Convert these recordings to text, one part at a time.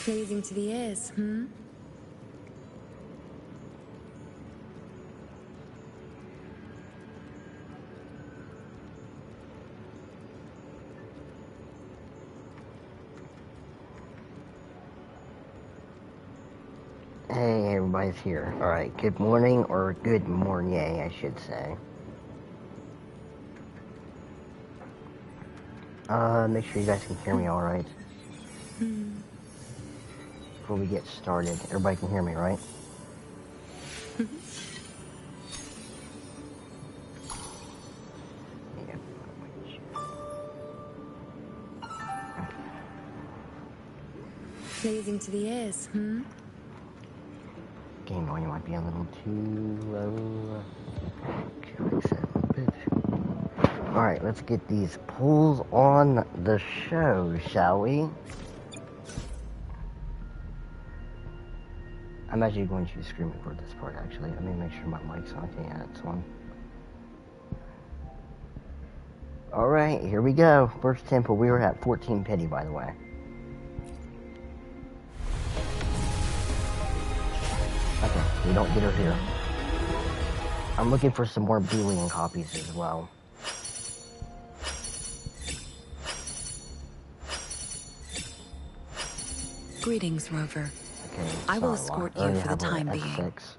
Pleasing to the ears, hmm? Hey, everybody's here. Alright, good morning, or good mornye, I should say. Make sure you guys can hear me alright. Before we get started, everybody can hear me, right? Pleasing to the ears, hmm? Game volume might be a little too low. Okay, like that a little bit. Alright, let's get these pulls on the show, shall we? I'm actually going to screen record this part, actually. Let me make sure my mic's on. Okay, yeah, it's on. Alright, here we go. First temple. We were at 14 pity, by the way. Okay, we don't get her here. I'm looking for some more Boolean copies as well. Greetings, Rover. Okay, I will escort you for the time being. X6.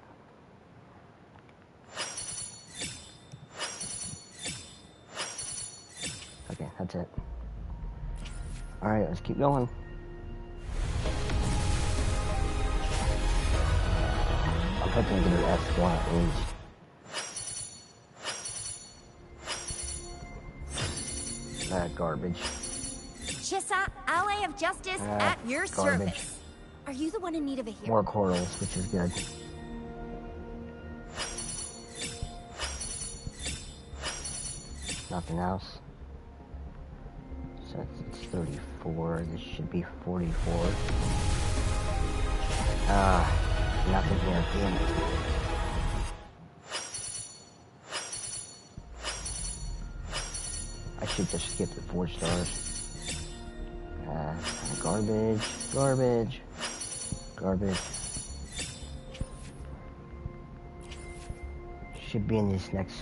Okay, that's it. Alright, let's keep going. I'm hoping to get her S1 at least. Garbage. Chissa, ally of justice, at your service. Are you the one in need of a hero? More corals, which is good. Nothing else. So it's 34. This should be 44. Nothing here. Damn it. I should just skip the 4 stars. Garbage. Garbage. Garbage. Should be in this next.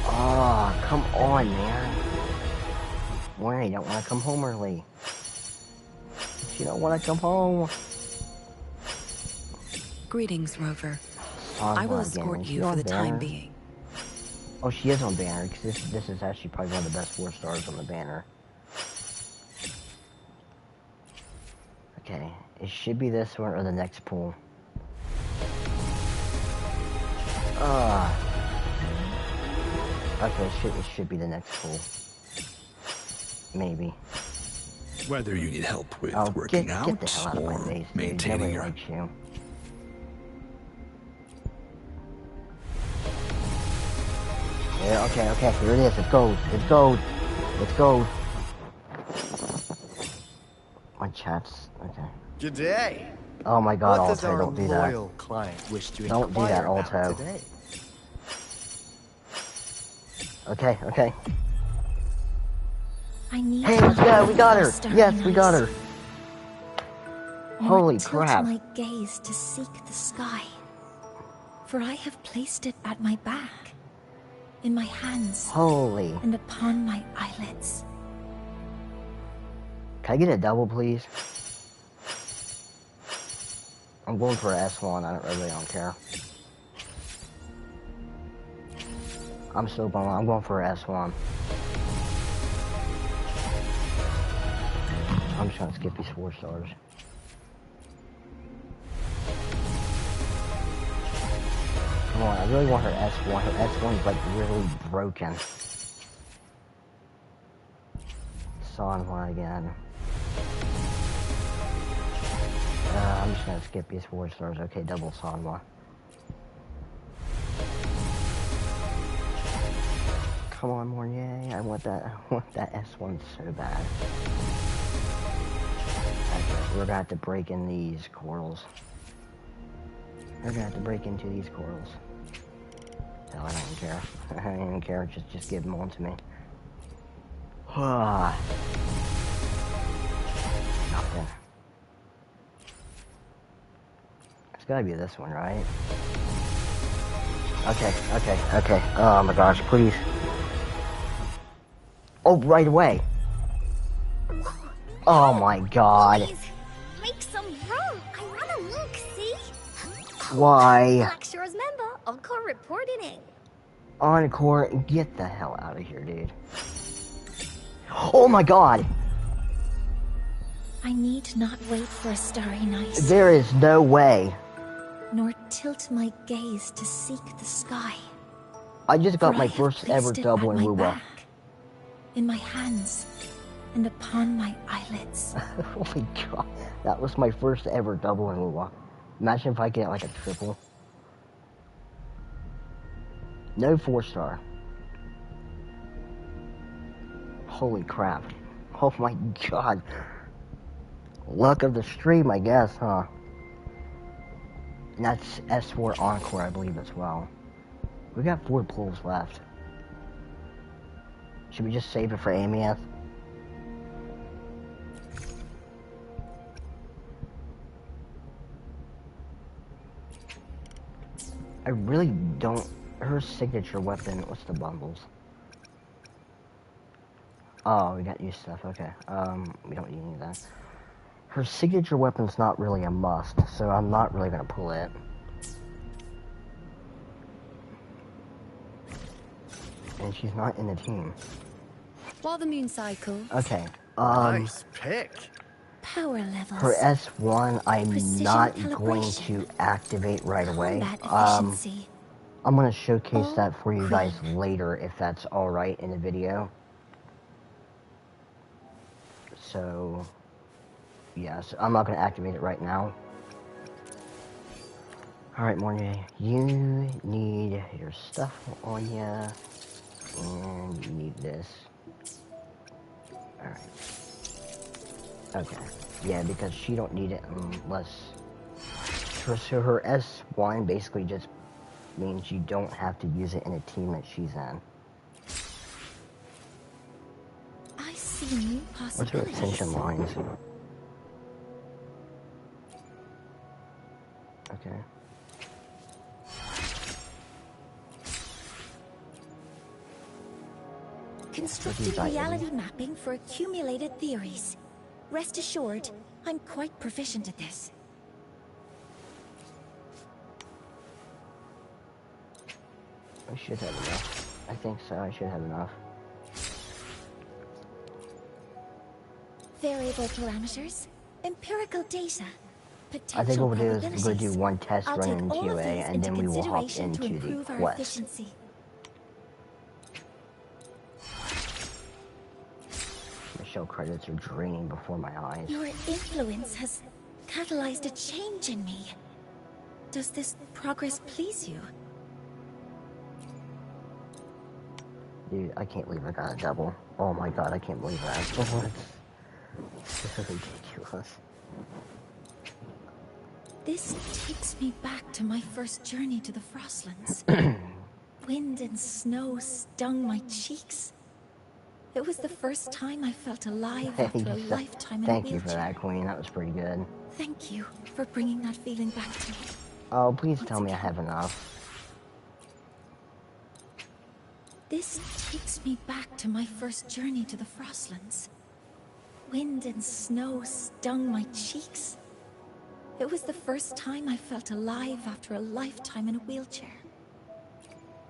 Oh, come on, man. Why? You don't want to come home early. You don't want to come home. Greetings, Rover. I will escort you for the time being. Oh, she is on banner, because this is actually probably one of the best 4 stars on the banner. Okay, it should be this one or the next pool. Okay, it should be the next pool. Maybe. Whether you need help with working get out the hell out of my or face, maintaining your... likes you. Yeah, okay, here it is. It's gold. It's gold. It's gold. My chat's okay. G'day. Oh my god, what does Alto, our don't do that. loyal client wish to Don't do that, inquire about Alto. today? Okay. I need Hey, let's go. We got her. Yes, we got her. Holy crap. My gaze to seek the sky, for I have placed it at my back, in my hands, Holy. and upon my eyelids. Can I get a double, please? I'm going for S1. I don't care. I'm so bummed. I'm going for S1. I'm just gonna skip these 4 stars. Come on, I really want her S1. Her S1 is like really broken. Sanhua again. I'm just gonna skip these 4 stars. Okay, double Sanhua. Come on, Mornye. I want that S1 so bad. Okay, we're gonna have to break in these corals. We're gonna have to break into these corals. Hell, I don't even care. I don't even care. Just give them on to me. Nothing. It's gotta be this one, right? Okay. Oh my gosh, please. Oh, right away. Oh my god. Please, make some room. I wanna look, see? Why? Blackshore's member, Encore reporting in. Encore, get the hell out of here, dude. Oh my god. I need not wait for a starry night. There is no way. Nor tilt my gaze to seek the sky. I just got For my I have first ever placed it double at in my Wuwa. back, in my hands, and upon my eyelids. Oh my god. That was my first ever double in Wuwa. Imagine if I get like a triple. No 4-star. Holy crap. Oh my god. Luck of the stream, I guess, huh? And that's S4 Encore, I believe, as well. We got 4 pulls left. Should we just save it for Amieth? I really don't... Her signature weapon... What's the bundles? Oh, we got new stuff. Okay. We don't need any of that. Her signature weapon's not really a must, so I'm not really gonna pull it. And she's not in the team. While the moon cycles. Okay. Nice pick. Power levels. Her S1, I'm Precision not going calibration. to activate right away. Combat efficiency. I'm gonna showcase All that for you guys green. later if that's alright in the video. So, yes, I'm not gonna activate it right now. Alright, Mornye, you need your stuff on ya, and you need this. Alright. Okay. Yeah, because she don't need it unless... So her S1 basically just means you don't have to use it in a team that she's in. I see new What's her possibilities. attention lines? Okay. Constructing reality mapping for accumulated theories. Rest assured, I'm quite proficient at this. I should have enough. I think so, I should have enough. Variable parameters, empirical data, potential I think what we'll do is we're going to do probabilities. one test I'll run take in all of QA, these and into then we will hop consideration to into the improve our quest. efficiency. My shell credits are draining before my eyes. Your influence has catalyzed a change in me. Does this progress please you? Dude, I can't believe I got a double. Oh my god, I can't believe that. It's so ridiculous. This takes me back to my first journey to the Frostlands. Wind and snow stung my cheeks. It was the first time I felt alive after a lifetime in a Thank you for wheelchair. that, Queen. That was pretty good. Thank you for bringing that feeling back to me. Oh, please tell me I have enough. This takes me back to my first journey to the Frostlands. Wind and snow stung my cheeks. It was the first time I felt alive after a lifetime in a wheelchair.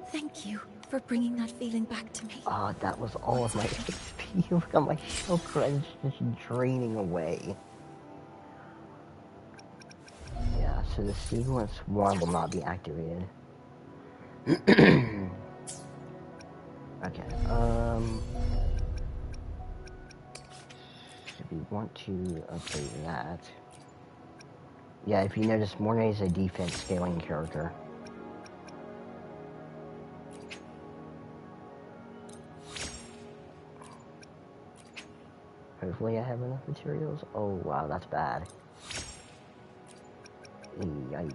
Thank you for bringing that feeling back to me. Oh, that was all of my XP. Look at my shell credits just draining away. Yeah, so the sequence 1 will not be activated. Okay, so we want to upgrade that. Yeah, if you notice, Mornye is a defense scaling character. Hopefully I have enough materials. Oh wow, that's bad. Yikes.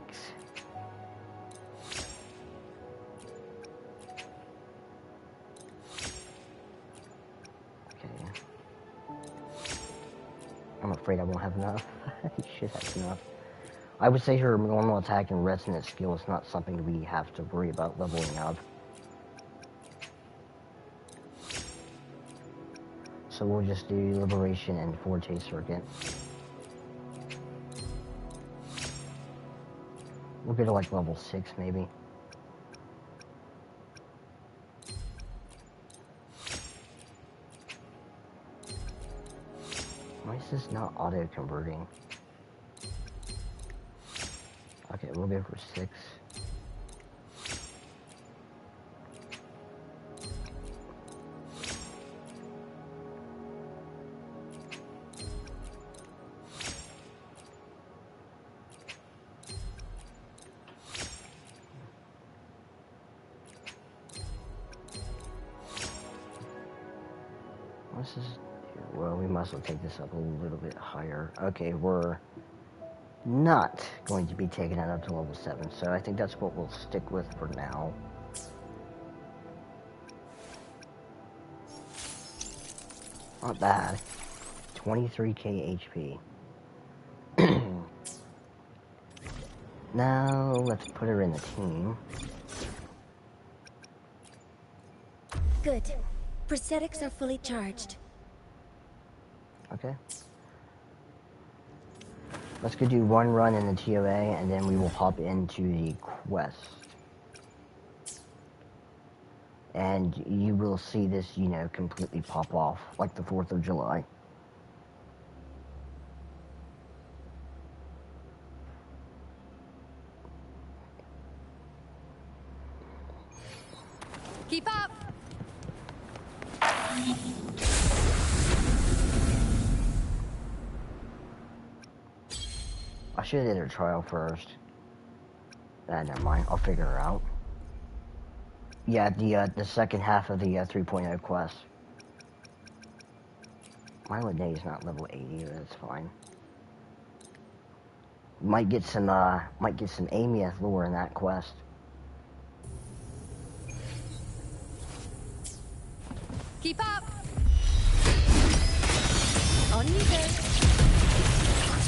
Okay. I'm afraid I won't have enough. I should have enough. I would say her normal attack and resonant skill is not something we have to worry about leveling up. So we'll just do Liberation and Forte Circuit. We'll go to like level 6 maybe. Why is this not auto-converting? Okay, we'll go for 6. This is, well, we must take this up a little bit higher. Okay, we're not going to be taking it up to level 7, so I think that's what we'll stick with for now. Not bad. 23k HP. Now, let's put her in the team. Good. Prosthetics are fully charged. Okay. Let's go do one run in the TOA, and then we will hop into the quest. And you will see this, you know, completely pop off, like the 4th of July. Keep up! I should have did her trial first. Never mind. I'll figure her out. Yeah, the second half of the 3.0 quest. Mornye is not level 80, but that's fine. Might get some Amieth lore in that quest. Keep up! On you go!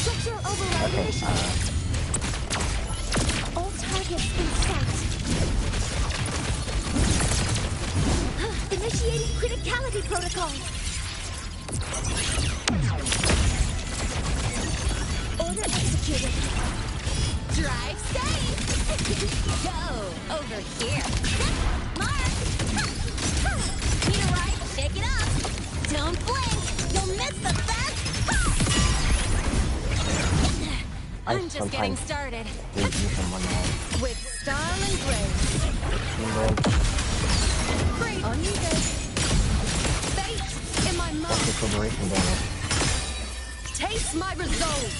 Structural override initiated. All targets in sight. Initiating criticality protocol. Order executed. Drive safe! Go! Over here! Mark! Need a ride? Shake it up! Don't blink! You'll miss the best! I'm just getting started. With style and grace. Great on you go. Fate in my mouth. Taste my resolve.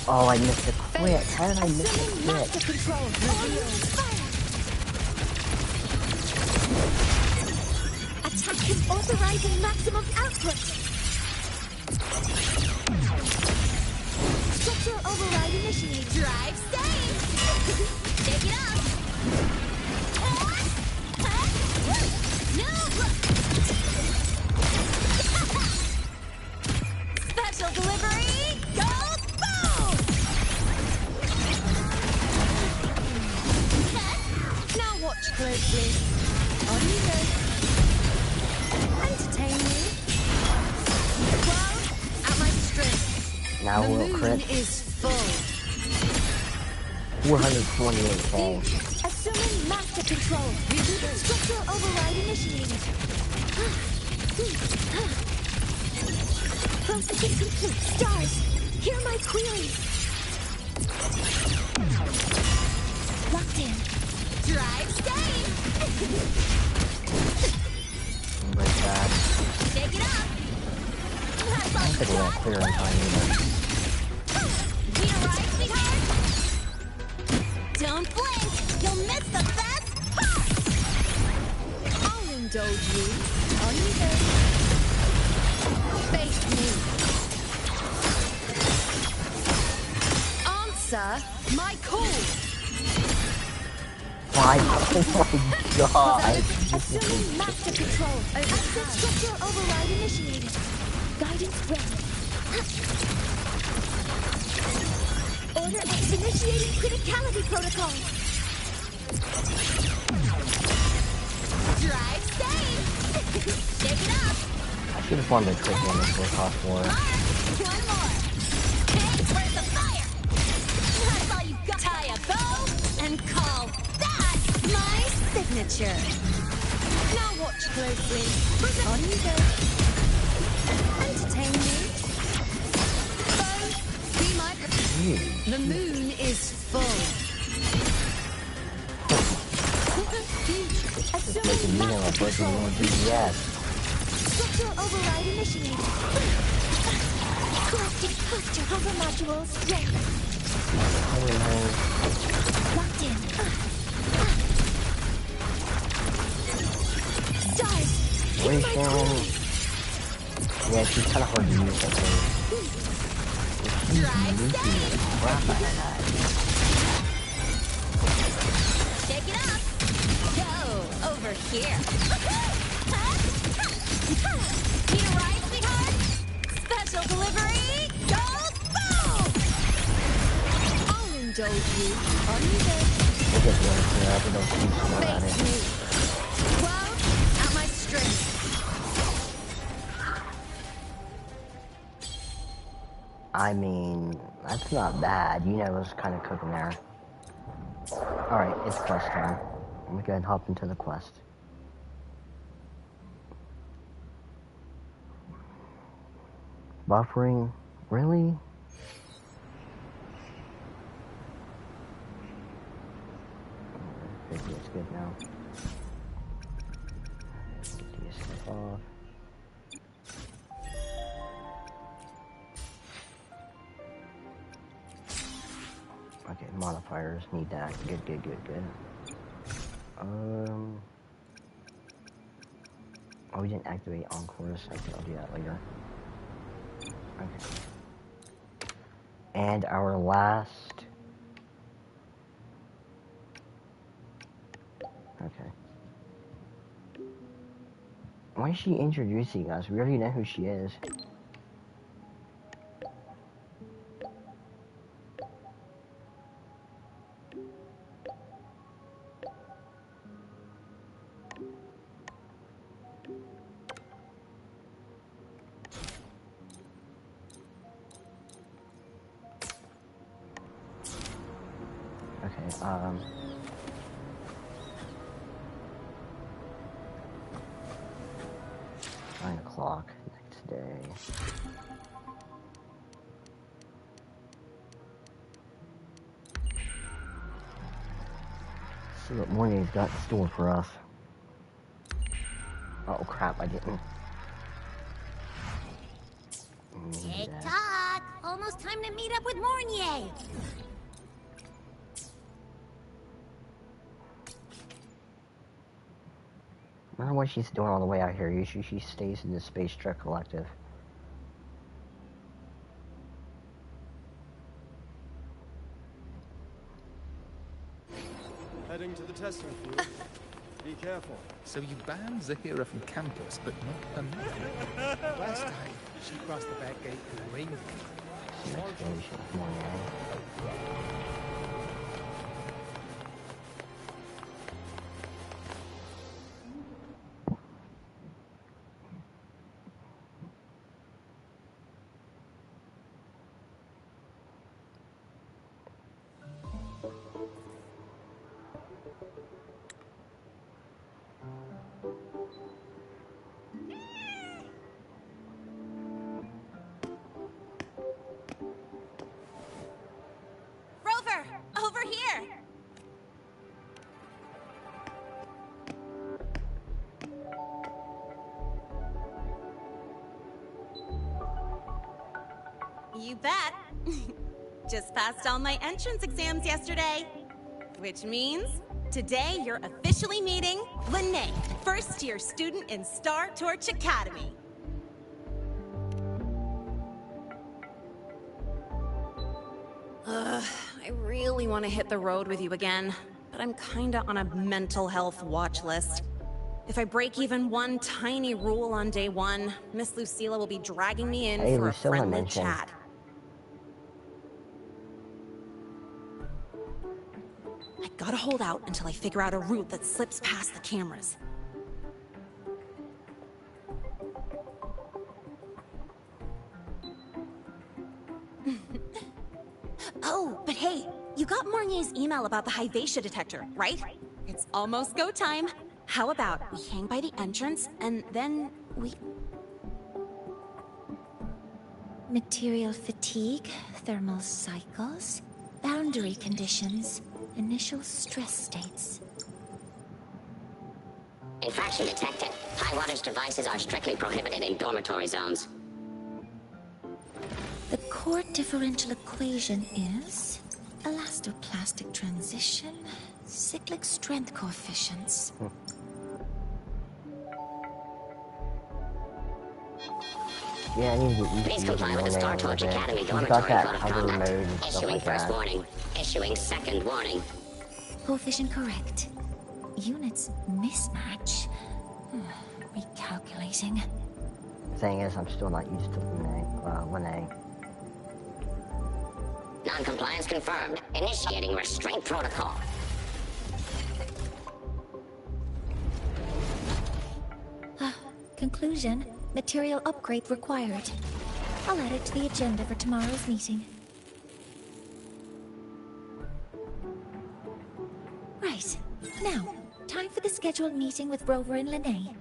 Oh, I missed a crit. How did I miss a crit? Master control. Attack is authorizing maximum output. Structural override initiated. Drive safe. Shake it up. No. Special delivery. Go boom. Now watch closely. On you go. Entertain me. Well, at my strength. Now Now The will moon crit is full. 428k. Assuming master control. Structural override initiated. Processing complete. Stars, hear my query. Locked in. Drive safe. Break that. Shake it up. That's I all don't you think we're gonna got. clear in time either. Need a ride, sweetheart? Don't blink. You'll miss the best part. I'll indulge you. On you go. Face me. Answer my call. Why? Oh my god. Assuming master control. Access structural override initiated. Guidance ready. Order X initiating criticality protocol. Drive safe. Shake it up. I should have wanted to click on this for cost war. Mark, one more. Hey, where's the fire? That's all you got. Tie a bow and call that my signature. Now watch closely. On you go. Entertain me. Bow, be my... The moon is full. Just making me know like working on GPS. Structural override initiated. Collecting posture hover modules ready. Locked in. Stars, hear my call. Yeah, she's kind of hard to use, I think. Drive safe. Crap out of that. Shake it up. Go over here. Need a ride, sweetheart? Special delivery. Go boom! I'll indulge you. On you go. We'll get the other clear up, we don't keep some more at Face it. me. Well, at my strength. I mean, that's not bad. You know, it was kind of cooking there. Alright, it's quest time. I'm gonna go ahead and hop into the quest. Buffering? Really? Maybe it's good now. Get these stuff off. Okay, modifiers, need that. Good. Oh, we didn't activate Encores. I'll do that later. Okay. And our last... Okay. Why is she introducing us? We already know who she is. Okay, 9 o'clock next day. See what Mornye's got in store for us. Oh crap, I didn't. Tick tock. Almost time to meet up with Mornye. I don't know what she's doing all the way out here. Usually she stays in the Space Trek Collective. Heading to the testing field. Be careful. So you banned Zahira from campus, but not her mother? Last time, she crossed the back gate in a ring. Exploration of Mornye. here! You bet. Just passed all my entrance exams yesterday. Which means, today you're officially meeting Mornye, first-year student in Star Torch Academy. I really want to hit the road with you again, but I'm kinda on a mental health watch list. If I break even one tiny rule on day one, Miss Lucilla will be dragging me in for a friendly chat. I gotta hold out until I figure out a route that slips past the cameras. Oh, but hey, you got Mornye's email about the Hyvatia detector, right? It's almost go time. How about we hang by the entrance and then we... Material fatigue, thermal cycles, boundary conditions, initial stress states. Infraction detected. High wattage devices are strictly prohibited in dormitory zones. The core differential equation is elastoplastic transition, cyclic strength coefficients. Yeah, I need to eat. Please comply with the Star Torch Academy dormitory code of conduct. Issuing first warning. Issuing second warning. Coefficient correct. Units mismatch. Recalculating. Thing is, I'm still not used to Mornye. Non-compliance confirmed. Initiating restraint protocol. Conclusion. Material upgrade required. I'll add it to the agenda for tomorrow's meeting. Right. Now, time for the scheduled meeting with Rover and Mornye.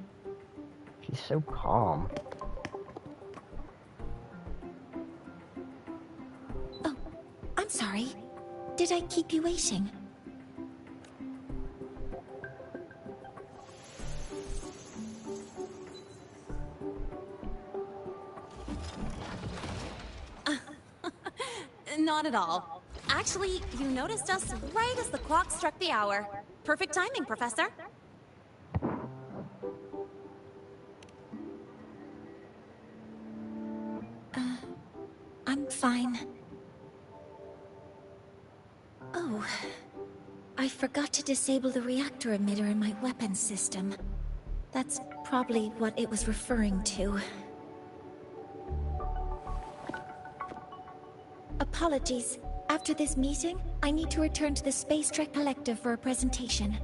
She's so calm. Oh, I'm sorry. Did I keep you waiting? Not at all. Actually, you noticed us right as the clock struck the hour. Perfect timing, Professor. I'm fine. Oh, I forgot to disable the reactor emitter in my weapons system. That's probably what it was referring to. Apologies. After this meeting, I need to return to the Space Trek Collective for a presentation.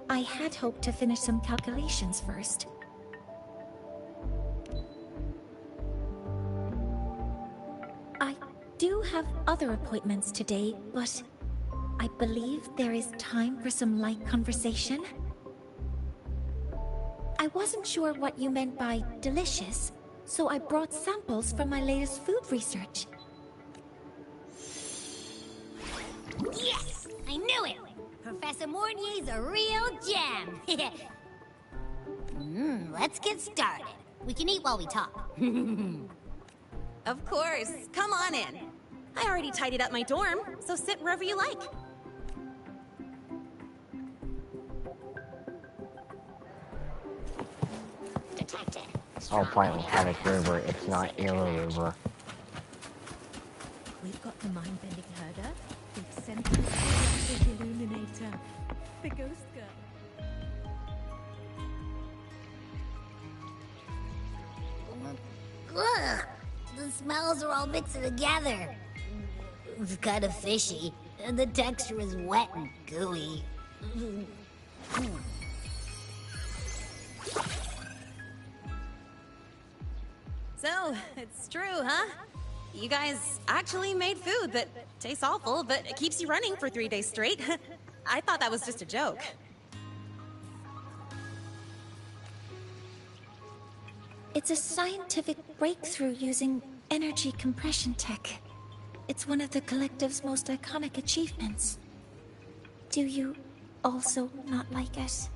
I had hoped to finish some calculations first. I do have other appointments today, but I believe there is time for some light conversation. I wasn't sure what you meant by delicious, so I brought samples from my latest food research. Yes! I knew it! Professor Mornye's a real gem! Let's get started. We can eat while we talk. Of course. Come on in. I already tidied up my dorm, so sit wherever you like. Detected. Oh, finally, Havoc Rover. It's not Arrow Rover. We've got the mind-bending herder. We've sent the galactic illuminator. The ghost girl. Ugh! The smells are all mixed together. It's kind of fishy, and the texture is wet and gooey. So, it's true, huh? You guys actually made food that tastes awful, but it keeps you running for 3 days straight. I thought that was just a joke. It's a scientific breakthrough using energy compression tech. It's one of the Collective's most iconic achievements. Do you also not like it?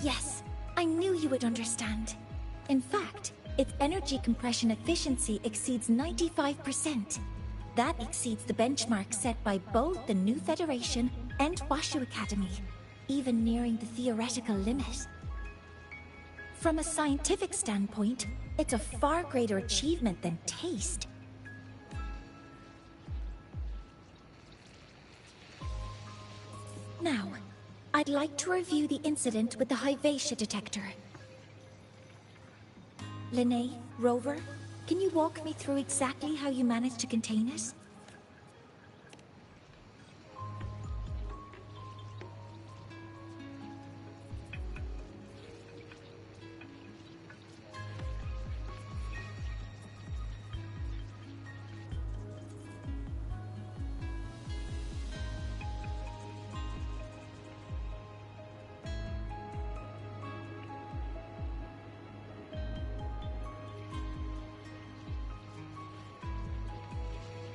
Yes, I knew you would understand. In fact, its energy compression efficiency exceeds 95%. That exceeds the benchmark set by both the New Federation and Washu Academy, even nearing the theoretical limit. From a scientific standpoint, it's a far greater achievement than taste. Now, I'd like to review the incident with the Hyvatia detector. Linnae, Rover, can you walk me through exactly how you managed to contain it?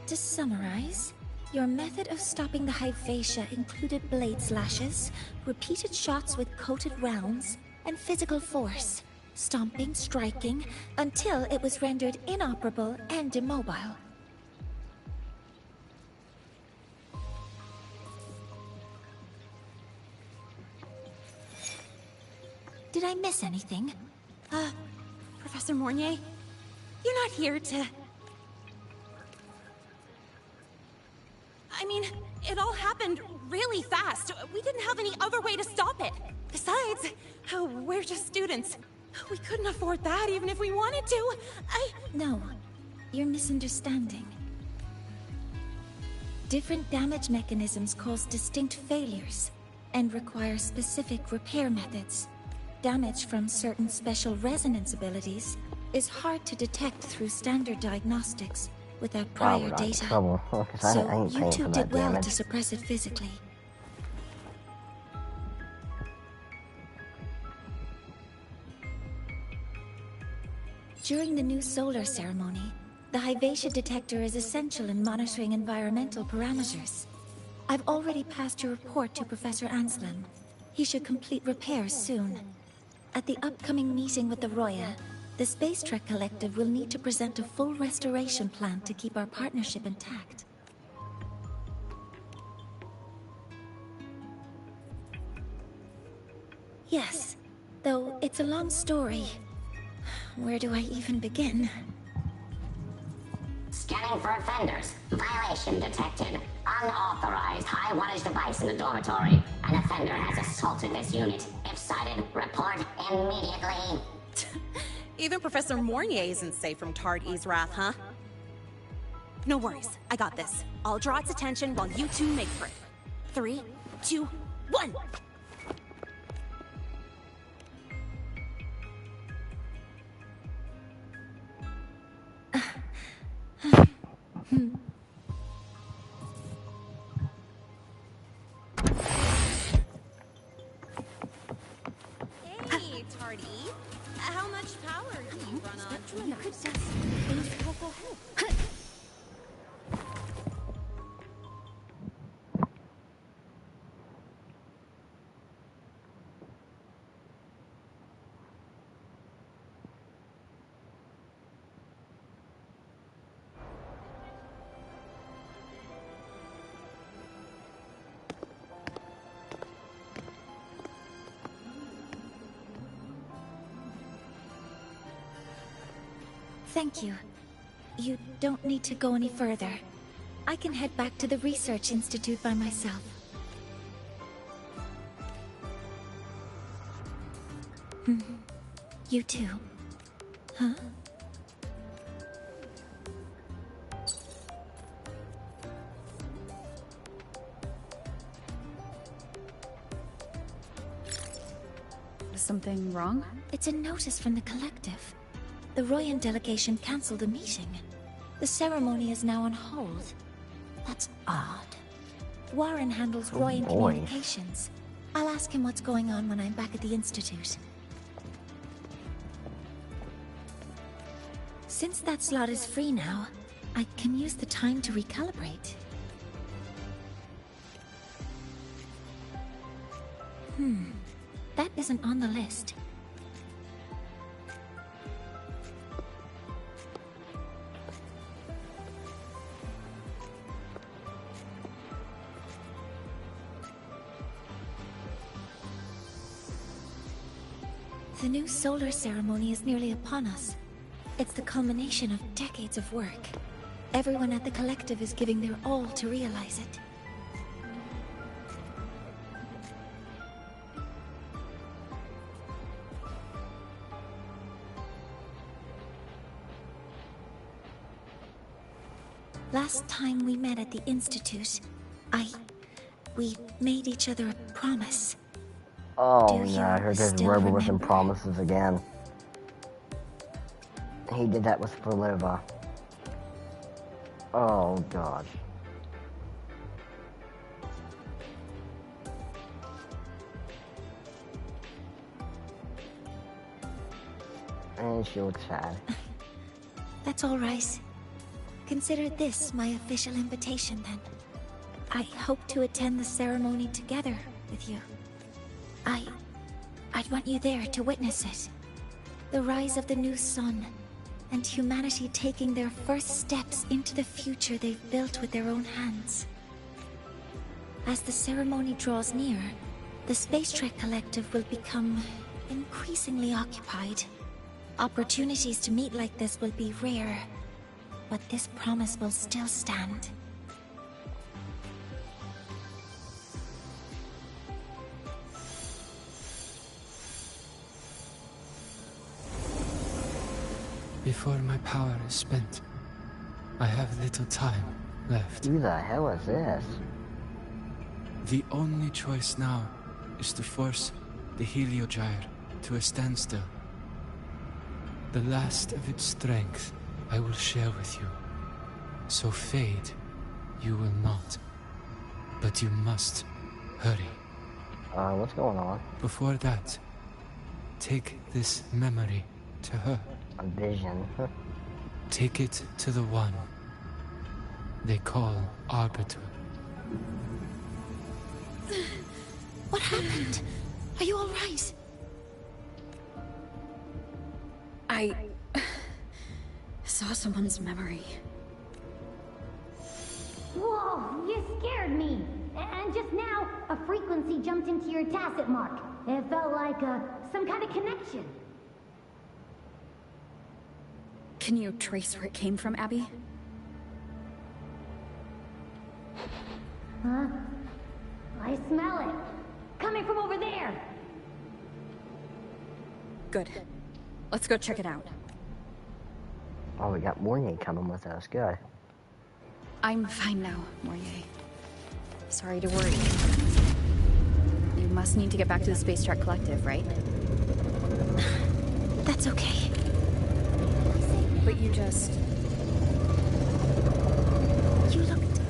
To summarize, your method of stopping the Hyvatia included blade slashes, repeated shots with coated rounds, and physical force, stomping, striking, until it was rendered inoperable and immobile. Did I miss anything? Professor Mornye, you're not here to... I mean, it all happened really fast. We didn't have any other way to stop it. Besides, we're just students. We couldn't afford that even if we wanted to. No, you're misunderstanding. Different damage mechanisms cause distinct failures and require specific repair methods. Damage from certain special resonance abilities is hard to detect through standard diagnostics without prior data. So you two did well to suppress it physically. During the new solar ceremony, the Hyvatia detector is essential in monitoring environmental parameters. I've already passed your report to Professor Anslem. He should complete repairs soon. At the upcoming meeting with the Roya, the Space Trek Collective will need to present a full restoration plan to keep our partnership intact. Yes, though it's a long story. Where do I even begin? Scanning for offenders. Violation detected. Unauthorized high-wattage device in the dormitory. An offender has assaulted this unit. If sighted, report immediately. Even Professor Mornye isn't safe from Tard-E's wrath, huh? No worries, I got this. I'll draw its attention while you two make for it. 3, 2, 1! Hey, Tard-E. How much power do you run on? You could just... Go ahead. Thank you. You don't need to go any further. I can head back to the Research Institute by myself. You too. Huh? Is something wrong? It's a notice from the Collective. The Royan delegation cancelled the meeting. The ceremony is now on hold. That's odd. Warren handles Royan communications. I'll ask him what's going on when I'm back at the Institute. Since that slot is free now, I can use the time to recalibrate. That isn't on the list. The new solar ceremony is nearly upon us. It's the culmination of decades of work. Everyone at the collective is giving their all to realize it. Last time we met at the Institute, we made each other a promise. Oh no, I heard there's rubber with some promises again. He did that with Spalova. Oh gosh. And she looks sad. That's all right. Consider this my official invitation then. I hope to attend the ceremony together with you. I'd want you there to witness it. The rise of the new sun, and humanity taking their first steps into the future they've built with their own hands. As the ceremony draws near, the Space Trek Collective will become increasingly occupied. Opportunities to meet like this will be rare, but this promise will still stand. Before my power is spent, I have little time left. Who the hell is this? The only choice now is to force the Heliogyre to a standstill. The last of its strength I will share with you. So fade, you will not. But you must hurry. What's going on? Before that, take this memory to her. A vision. Take it to the one they call Arbiter. What happened? Are you all right? I saw someone's memory. Whoa, you scared me. And just now, a frequency jumped into your tacit mark. It felt like some kind of connection. Can you trace where it came from, Abby? Huh? I smell it. Coming from over there. Good. Let's go check it out. Oh, we got Mornye coming with us. Good. I'm fine now, Mornye. Sorry to worry. You must need to get back to the Space Trek Collective, right? That's okay. But you just... You looked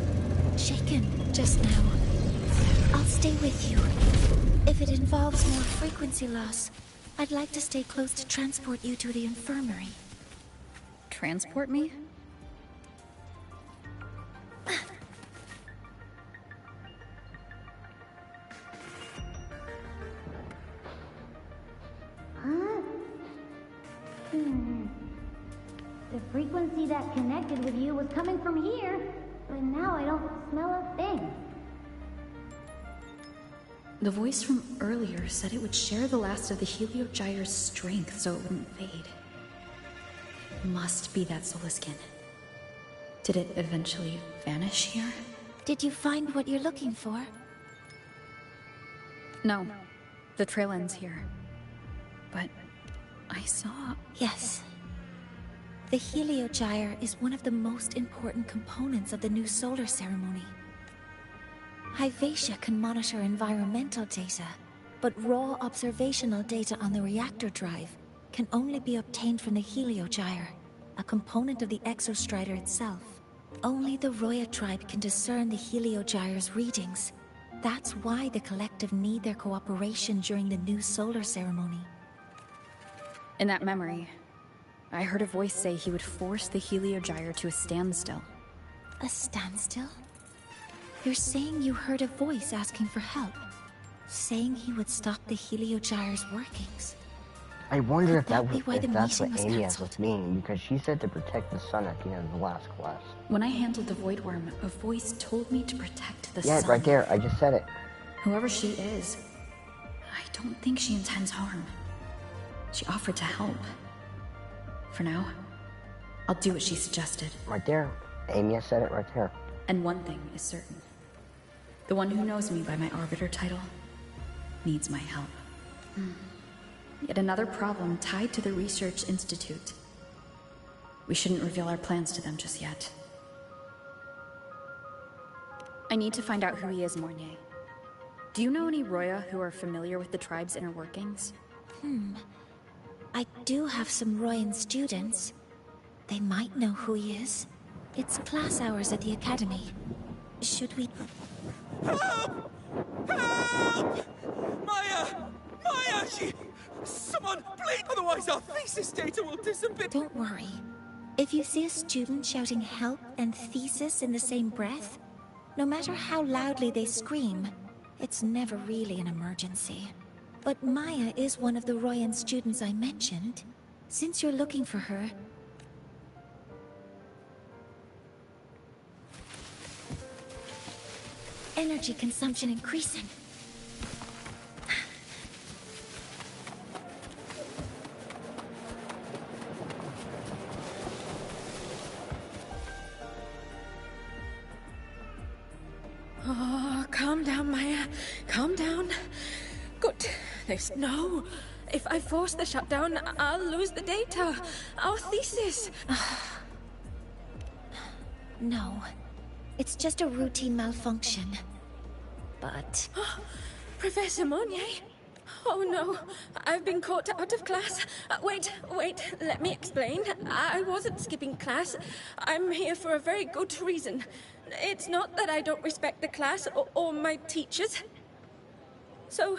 shaken just now. I'll stay with you. If it involves more frequency loss, I'd like to stay close to transport you to the infirmary. Transport me? The frequency that connected with you was coming from here, but now I don't smell a thing. The voice from earlier said it would share the last of the Heliogyre's strength so it wouldn't fade. Must be that Solaskin. Did it eventually vanish here? Did you find what you're looking for? No. The trail ends here. But I saw... Yes. The Heliogyre is one of the most important components of the new solar ceremony. Hyvatia can monitor environmental data, but raw observational data on the reactor drive can only be obtained from the Heliogyre, a component of the Exostrider itself. Only the Roya tribe can discern the Heliogyre's readings. That's why the Collective need their cooperation during the new solar ceremony. In that memory, I heard a voice say he would force the Heliogyre to a standstill. A standstill? You're saying you heard a voice asking for help? Saying he would stop the Heliogyre's workings? I wonder if Could that's be why the what meeting was Amy cancelled? was meaning, because she said to protect the sun at the end of the last class. When I handled the Void Worm, a voice told me to protect the Yeah, sun. right there. I just said it. Whoever she is, I don't think she intends harm. She offered to help. For now, I'll do what she suggested. Right there. Amy said it right there. And one thing is certain. The one who knows me by my Arbiter title needs my help. Yet another problem tied to the Research Institute. We shouldn't reveal our plans to them just yet. I need to find out who he is, Mornye. Do you know any Roya who are familiar with the tribe's inner workings? I do have some Royan students. They might know who he is. It's class hours at the academy. Should we... Help! Help! Maya! Maya! Someone, please! Otherwise our thesis data will disappear. Don't worry. If you see a student shouting help and thesis in the same breath, no matter how loudly they scream, it's never really an emergency. But Maya is one of the Royan students I mentioned. Since you're looking for her... Energy consumption increasing. Oh, calm down, Maya. Calm down. Good. No. If I force the shutdown, I'll lose the data. Our thesis. No. It's just a routine malfunction. But... Professor Mornye? Oh no, I've been caught out of class. Wait, let me explain. I wasn't skipping class. I'm here for a very good reason. It's not that I don't respect the class or my teachers. So,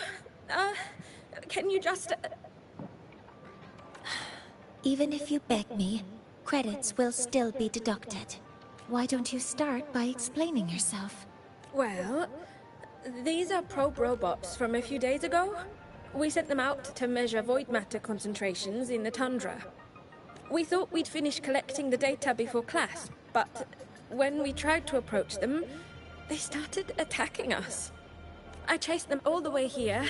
can you just... Even if you beg me, credits will still be deducted. Why don't you start by explaining yourself? Well, these are probe robots from a few days ago. We sent them out to measure void matter concentrations in the tundra. We thought we'd finish collecting the data before class, but when we tried to approach them, they started attacking us. I chased them all the way here.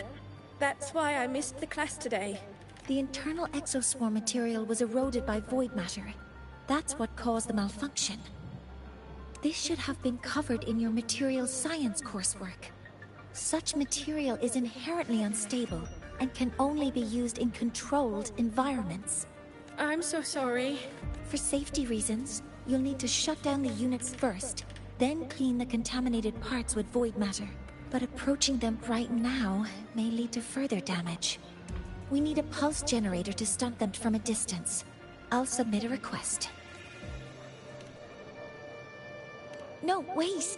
That's why I missed the class today. The internal exoswarm material was eroded by void matter. That's what caused the malfunction. This should have been covered in your material science coursework. Such material is inherently unstable and can only be used in controlled environments. I'm so sorry. For safety reasons, you'll need to shut down the units first, then clean the contaminated parts with void matter. But approaching them right now may lead to further damage. We need a pulse generator to stun them from a distance. I'll submit a request. No, wait!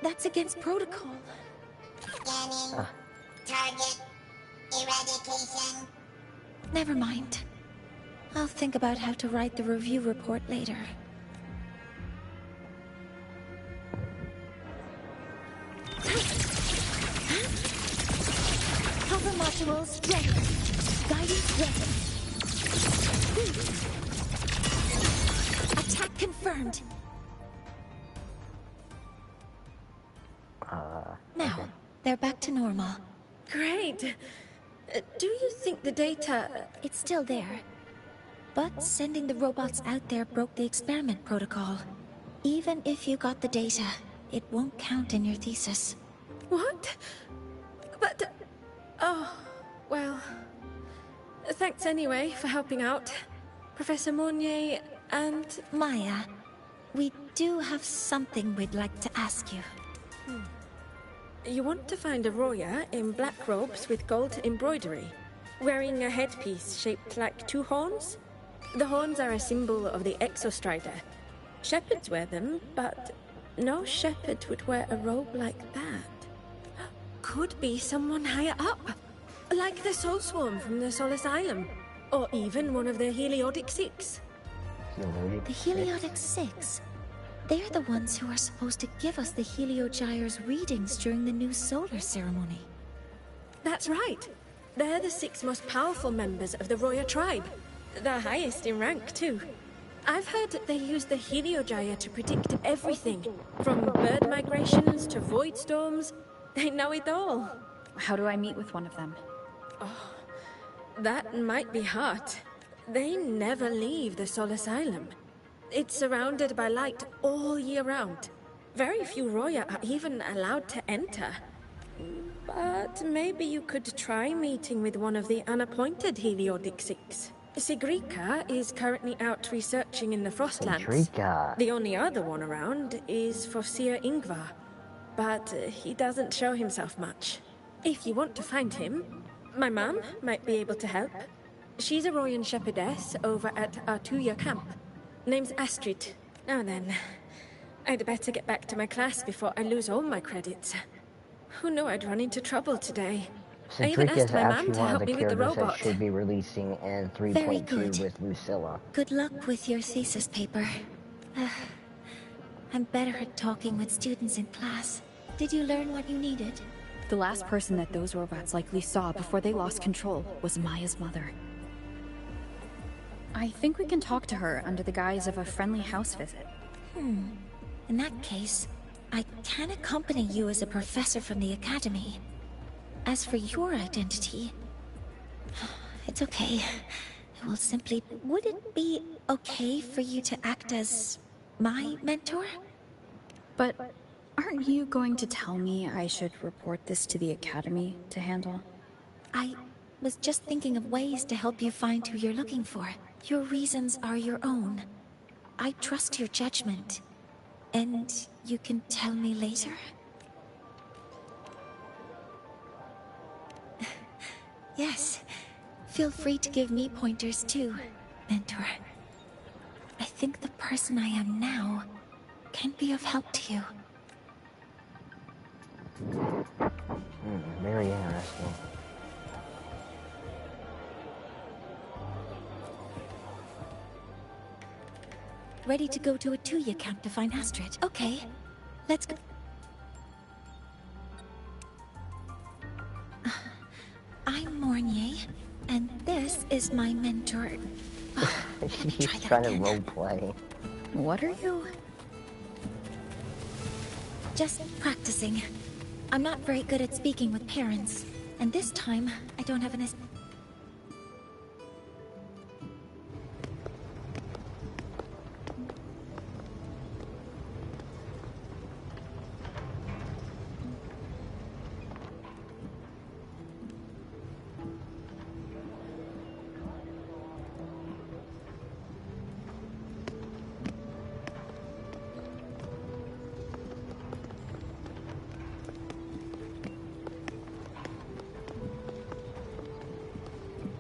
That's against protocol. Scanning. Target. Eradication. Never mind. I'll think about how to write the review report later. Cover modules ready. Guidance ready. Attack confirmed. Now, they're back to normal. Great. Do you think the data... It's still there. But sending the robots out there broke the experiment protocol. Even if you got the data, it won't count in your thesis. What? But... Oh, well... Thanks anyway for helping out. Professor Mornye and... Maya, we do have something we'd like to ask you. You want to find a Roya in black robes with gold embroidery, wearing a headpiece shaped like two horns? The horns are a symbol of the Exostrider. Shepherds wear them, but no shepherd would wear a robe like that. Could be someone higher up, like the Soul Swarm from the Sol Asylum, or even one of the Heliodic Six. The Heliotic Six. They're the ones who are supposed to give us the Heliogyre's readings during the new solar ceremony. That's right. They're the 6 most powerful members of the Roya tribe. The highest in rank, too. I've heard that they use the Heliogyre to predict everything, from bird migrations to void storms. They know it all. How do I meet with one of them? Oh, that might be hard. They never leave the Sol Asylum. It's surrounded by light all year round. Very few Roya are even allowed to enter. But maybe you could try meeting with one of the unappointed Heliotic Six. Sigrika is currently out researching in the Frostlands. Sigrika. The only other one around is Fossir Ingvar, but he doesn't show himself much. If you want to find him, my mum might be able to help. She's a Royan shepherdess over at Artuya camp. Name's Astrid. Now then, I'd better get back to my class before I lose all my credits. Who knew I'd run into trouble today? I even asked my mum to help me with the robot. That should be releasing in 3.2 with Lucilla. Good luck with your thesis paper. I'm better at talking with students in class. Did you learn what you needed? The last person that those robots likely saw before they lost control was Maya's mother. I think we can talk to her under the guise of a friendly house visit. In that case, I can accompany you as a professor from the academy. As for your identity, it's okay. It will simply... Would it be okay for you to act as my mentor? But aren't you going to tell me I should report this to the academy to handle? I was just thinking of ways to help you find who you're looking for. Your reasons are your own. I trust your judgment. And you can tell me later? Yes. Feel free to give me pointers too, mentor. I think the person I am now can be of help to you. Very interesting. Ready to go to a Tuya camp to find Astrid? Okay, let's go. I'm Mornye, and this is my mentor. She's trying to roleplay. What are you? Just practicing. I'm not very good at speaking with parents, and this time I don't have an...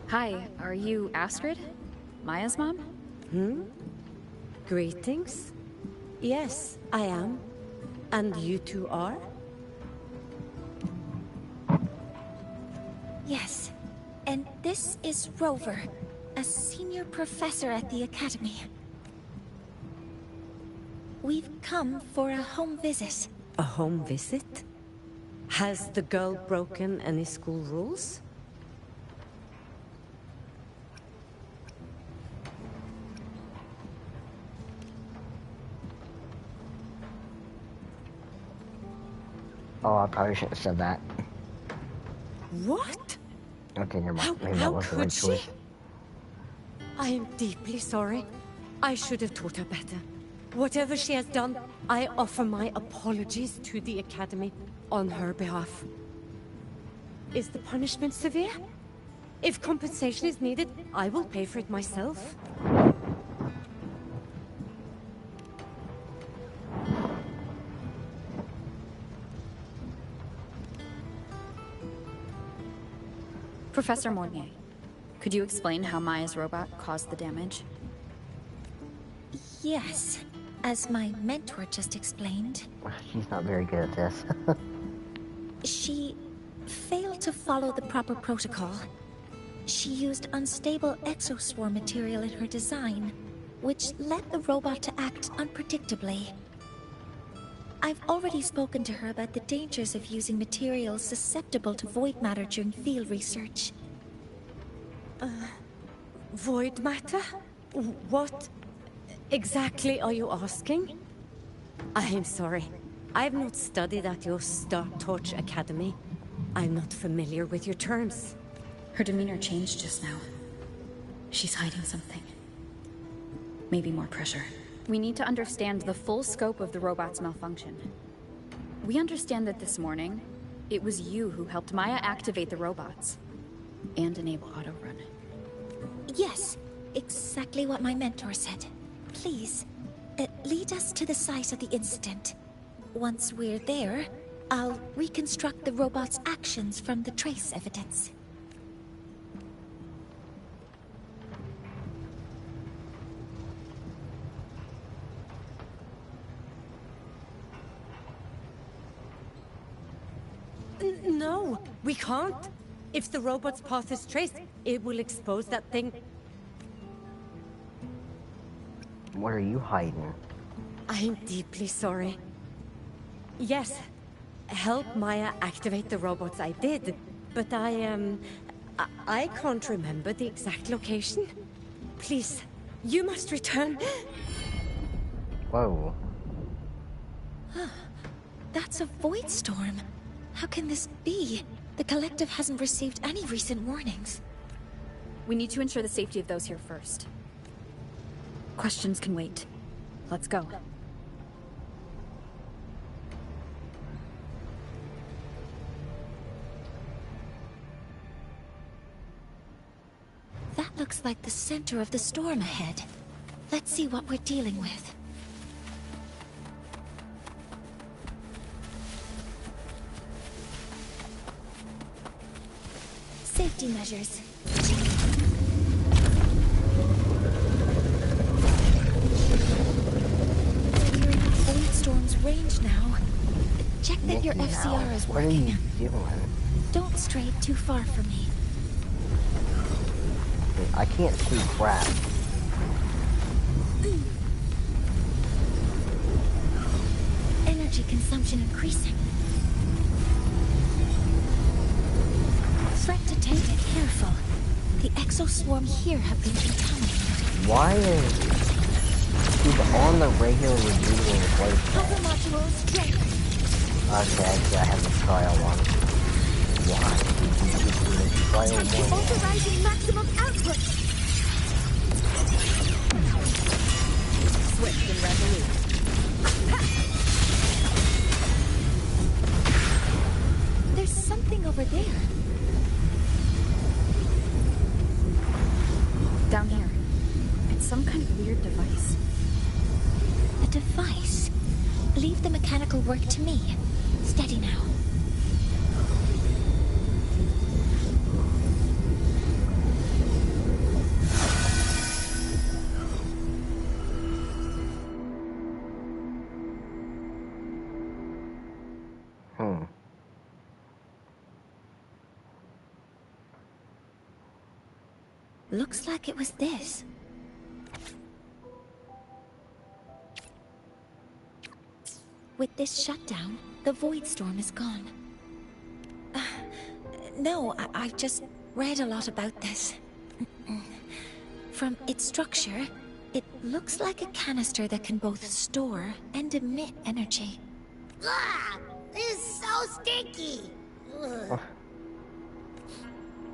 Hi, are you Astrid? Maya's mom? Greetings. Yes, I am. And you two are? Yes. And this is Rover, a senior professor at the academy. We've come for a home visit. A home visit? Has the girl broken any school rules? Oh, I probably shouldn't have said that. What? Okay, never mind. Maybe that How was the right could she? choice. I am deeply sorry. I should have taught her better. Whatever she has done, I offer my apologies to the Academy on her behalf. Is the punishment severe? If compensation is needed, I will pay for it myself. Professor Mornye, could you explain how Maya's robot caused the damage? Yes. As my mentor just explained, She's not very good at this. she failed to follow the proper protocol. She used unstable exoswarm material in her design, which led the robot to act unpredictably. I've already spoken to her about the dangers of using materials susceptible to void matter during field research. Void matter? What exactly are you asking? I'm sorry. I've not studied at your Star Torch Academy. I'm not familiar with your terms. Her demeanor changed just now. She's hiding something. Maybe more pressure. We need to understand the full scope of the robot's malfunction. We understand that this morning, it was you who helped Maya activate the robots and enable autorun. Yes, exactly what my mentor said. Please, lead us to the site of the incident. Once we're there, I'll reconstruct the robot's actions from the trace evidence. No, we can't. If the robot's path is traced, it will expose that thing. What are you hiding? I'm deeply sorry. Yes, help Maya activate the robots I did, but I can't remember the exact location. Please, you must return. Whoa. That's a void storm. How can this be? The collective hasn't received any recent warnings. We need to ensure the safety of those here first. Questions can wait. Let's go. That looks like the center of the storm ahead. Let's see what we're dealing with. Safety measures. We're in void storm's range now. Check that your FCR is working. working. What are you doing? Don't stray too far from me. I can't see crap. Energy consumption increasing. Threat detected. Careful. The exoswarm here have been contaminated. Why is he's on the regular reducing place? Cover module strength. Okay, actually I have the trial one. Why? Trial one. Authorizing maximum output. Swift and resolute. There's something over there. Down here. It's some kind of weird device. A device? Leave the mechanical work to me. Steady now. Looks like it was this. With this shutdown, the void storm is gone. No, I've just read a lot about this. From its structure, it looks like a canister that can both store and emit energy. Ugh! This is so stinky! Ugh.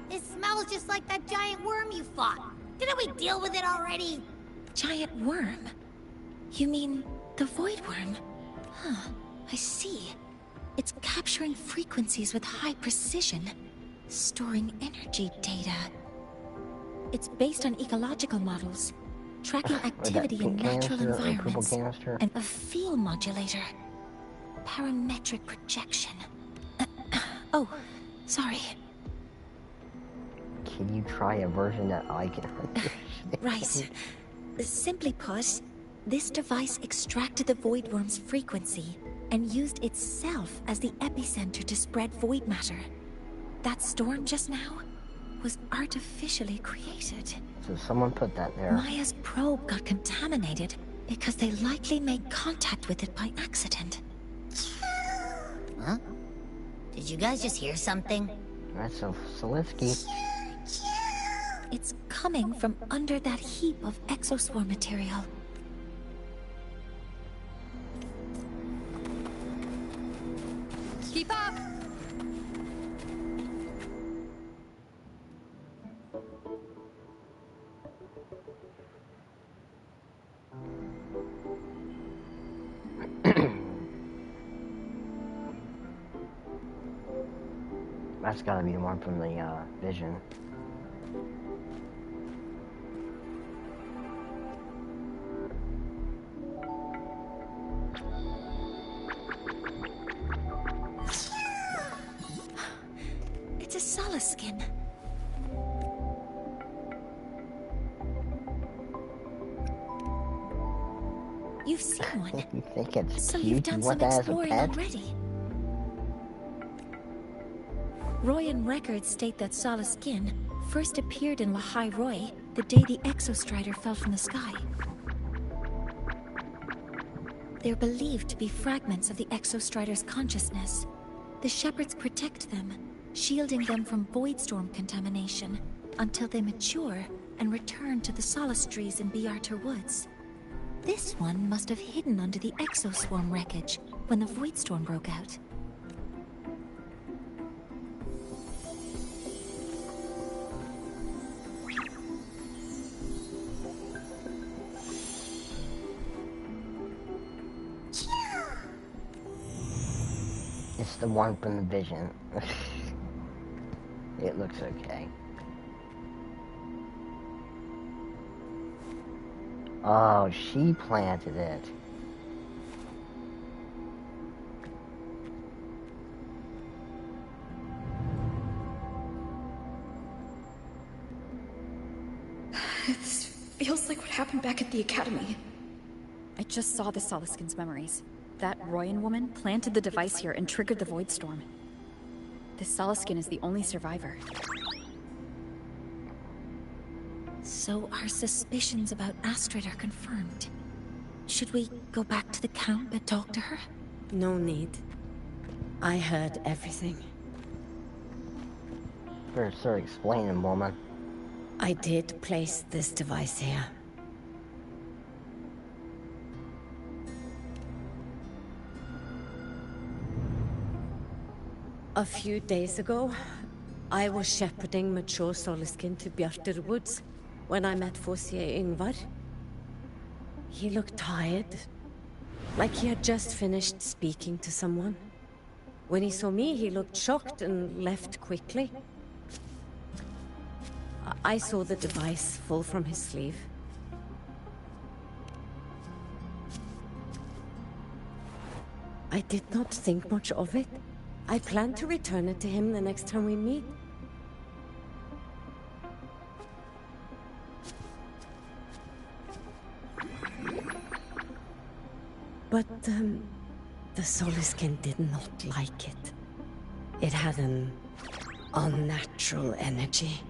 It smells just like that giant worm you fought. Didn't we deal with it already? Giant worm? You mean the void worm? Huh, I see. It's capturing frequencies with high precision, storing energy data. It's based on ecological models, tracking activity in natural environments, and a field modulator. Parametric projection. Oh, sorry. Can you try a version that I can understand? Right. Simply put, this device extracted the void worm's frequency and used itself as the epicenter to spread void matter. That storm just now? was artificially created. So someone put that there. Maya's probe got contaminated because they likely made contact with it by accident. Huh? Did you guys just hear something? That's a Solitsky. It's coming from under that heap of exoswarm material. Keep up! That's gotta be the one from the vision. It's a Soliskin. You've seen one. You think it's So cute? you've done You some want that as a exploring pet? already. Royan records state that Soliskin first appeared in Lahai Roy the day the Exostrider fell from the sky. They're believed to be fragments of the Exostrider's consciousness. The shepherds protect them, shielding them from voidstorm contamination until they mature and return to the solace trees in Biarter Woods. This one must have hidden under the exoswarm wreckage when the voidstorm broke out. It's the one from the vision. It looks okay. Oh, she planted it. This feels like what happened back at the academy. I just saw the Soliskin's memories. That Royan woman planted the device here and triggered the Voidstorm. This Soliskin is the only survivor. So our suspicions about Astrid are confirmed. Should we go back to the camp and talk to her? No need. I heard everything. Better start explaining, woman. I did place this device here. A few days ago, I was shepherding mature Soliskin to Bjarter Woods when I met Forsier Ingvar. He looked tired, like he had just finished speaking to someone. When he saw me, he looked shocked and left quickly. I saw the device fall from his sleeve. I did not think much of it. I plan to return it to him the next time we meet. But, the Soliskin did not like it. It had an unnatural energy.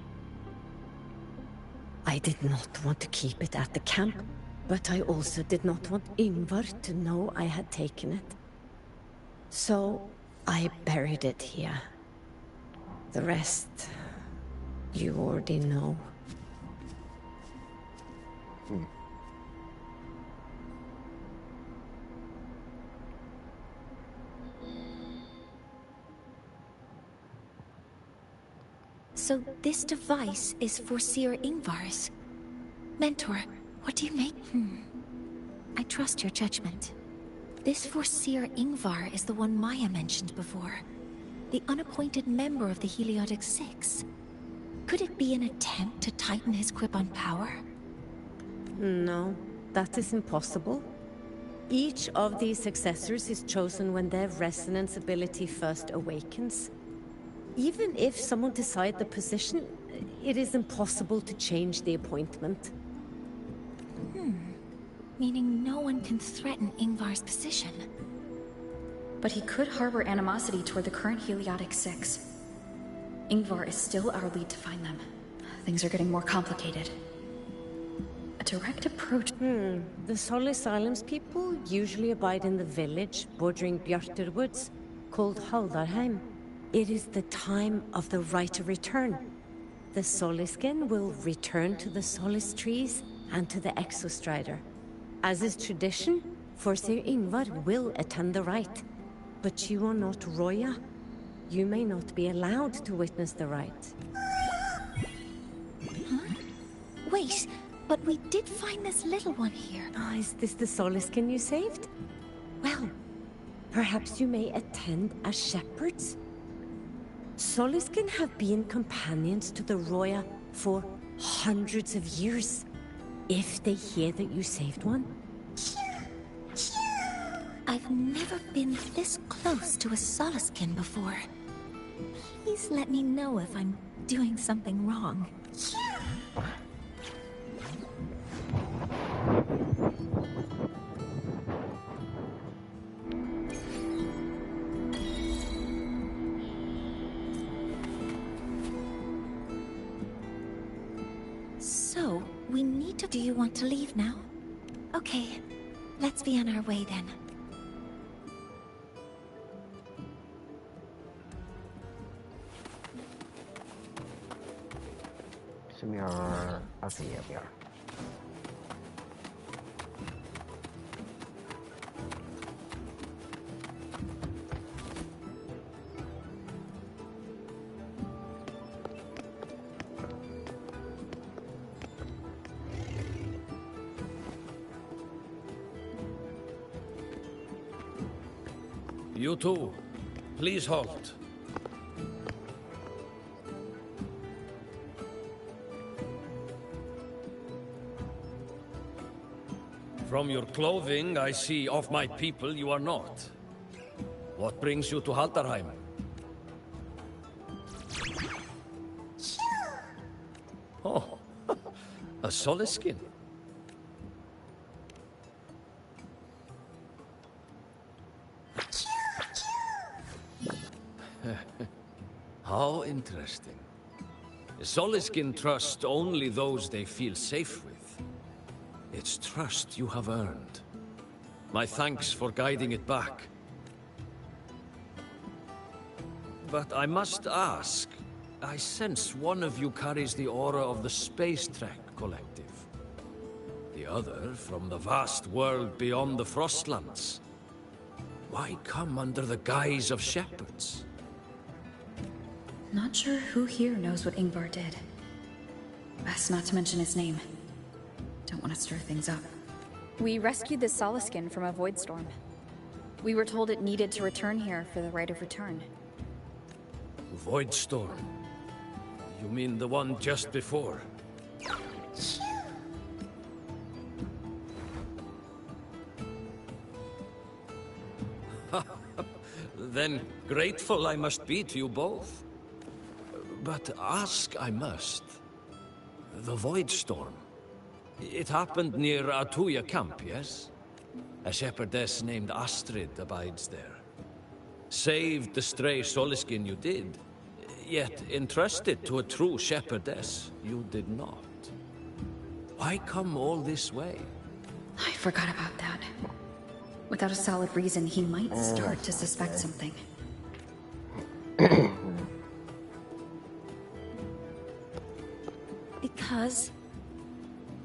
I did not want to keep it at the camp, but I also did not want Ingvar to know I had taken it. So, I buried it here. The rest, you already know. So this device is for Seer Ingvar's. Mentor, what do you make? I trust your judgment. This Forseer Ingvar is the one Maya mentioned before. The unappointed member of the Heliotic Six. Could it be an attempt to tighten his grip on power? No, that is impossible. Each of these successors is chosen when their resonance ability first awakens. Even if someone decides the position, it is impossible to change the appointment. Meaning no one can threaten Ingvar's position. But he could harbor animosity toward the current Heliotic Six. Ingvar is still our lead to find them. Things are getting more complicated. A direct approach... The Solace Islands people usually abide in the village bordering Bjartur Woods, called Haldarheim. It is the time of the right of return. The Soliskin will return to the Solace trees and to the Exostrider. As is tradition, Forsyr Ingvar will attend the rite. But you are not Roya. You may not be allowed to witness the rite. Huh? Wait, but we did find this little one here. Ah, is this the Soliskin you saved? Well, perhaps you may attend as shepherds? Soliskin have been companions to the Roya for hundreds of years. If they hear that you saved one... I've never been this close to a Soliskin before. Please let me know if I'm doing something wrong. So, we need to... Do you want to leave now? Okay, let's be on our way then. Så vi har... Alltså, ja, vi har. You too. Please halt. From your clothing, I see of my people you are not. What brings you to Haldarheim? Oh, a Soliskin. How interesting. Soliskin trust only those they feel safe with. It's trust you have earned. My thanks for guiding it back. But I must ask, I sense one of you carries the aura of the Space Trek Collective. The other from the vast world beyond the Frostlands. Why come under the guise of shepherds? Not sure who here knows what Ingvar did. Best not to mention his name. Don't want to stir things up. We rescued the Soliskin from a void storm. We were told it needed to return here for the rite of return. Void storm? You mean the one just before? Then grateful I must be to you both. But ask I must. The void storm. It happened near Atuya camp, yes? A shepherdess named Astrid abides there. Saved the stray Soliskin you did, yet entrusted to a true shepherdess you did not. Why come all this way? I forgot about that. Without a solid reason, he might start to suspect something. Because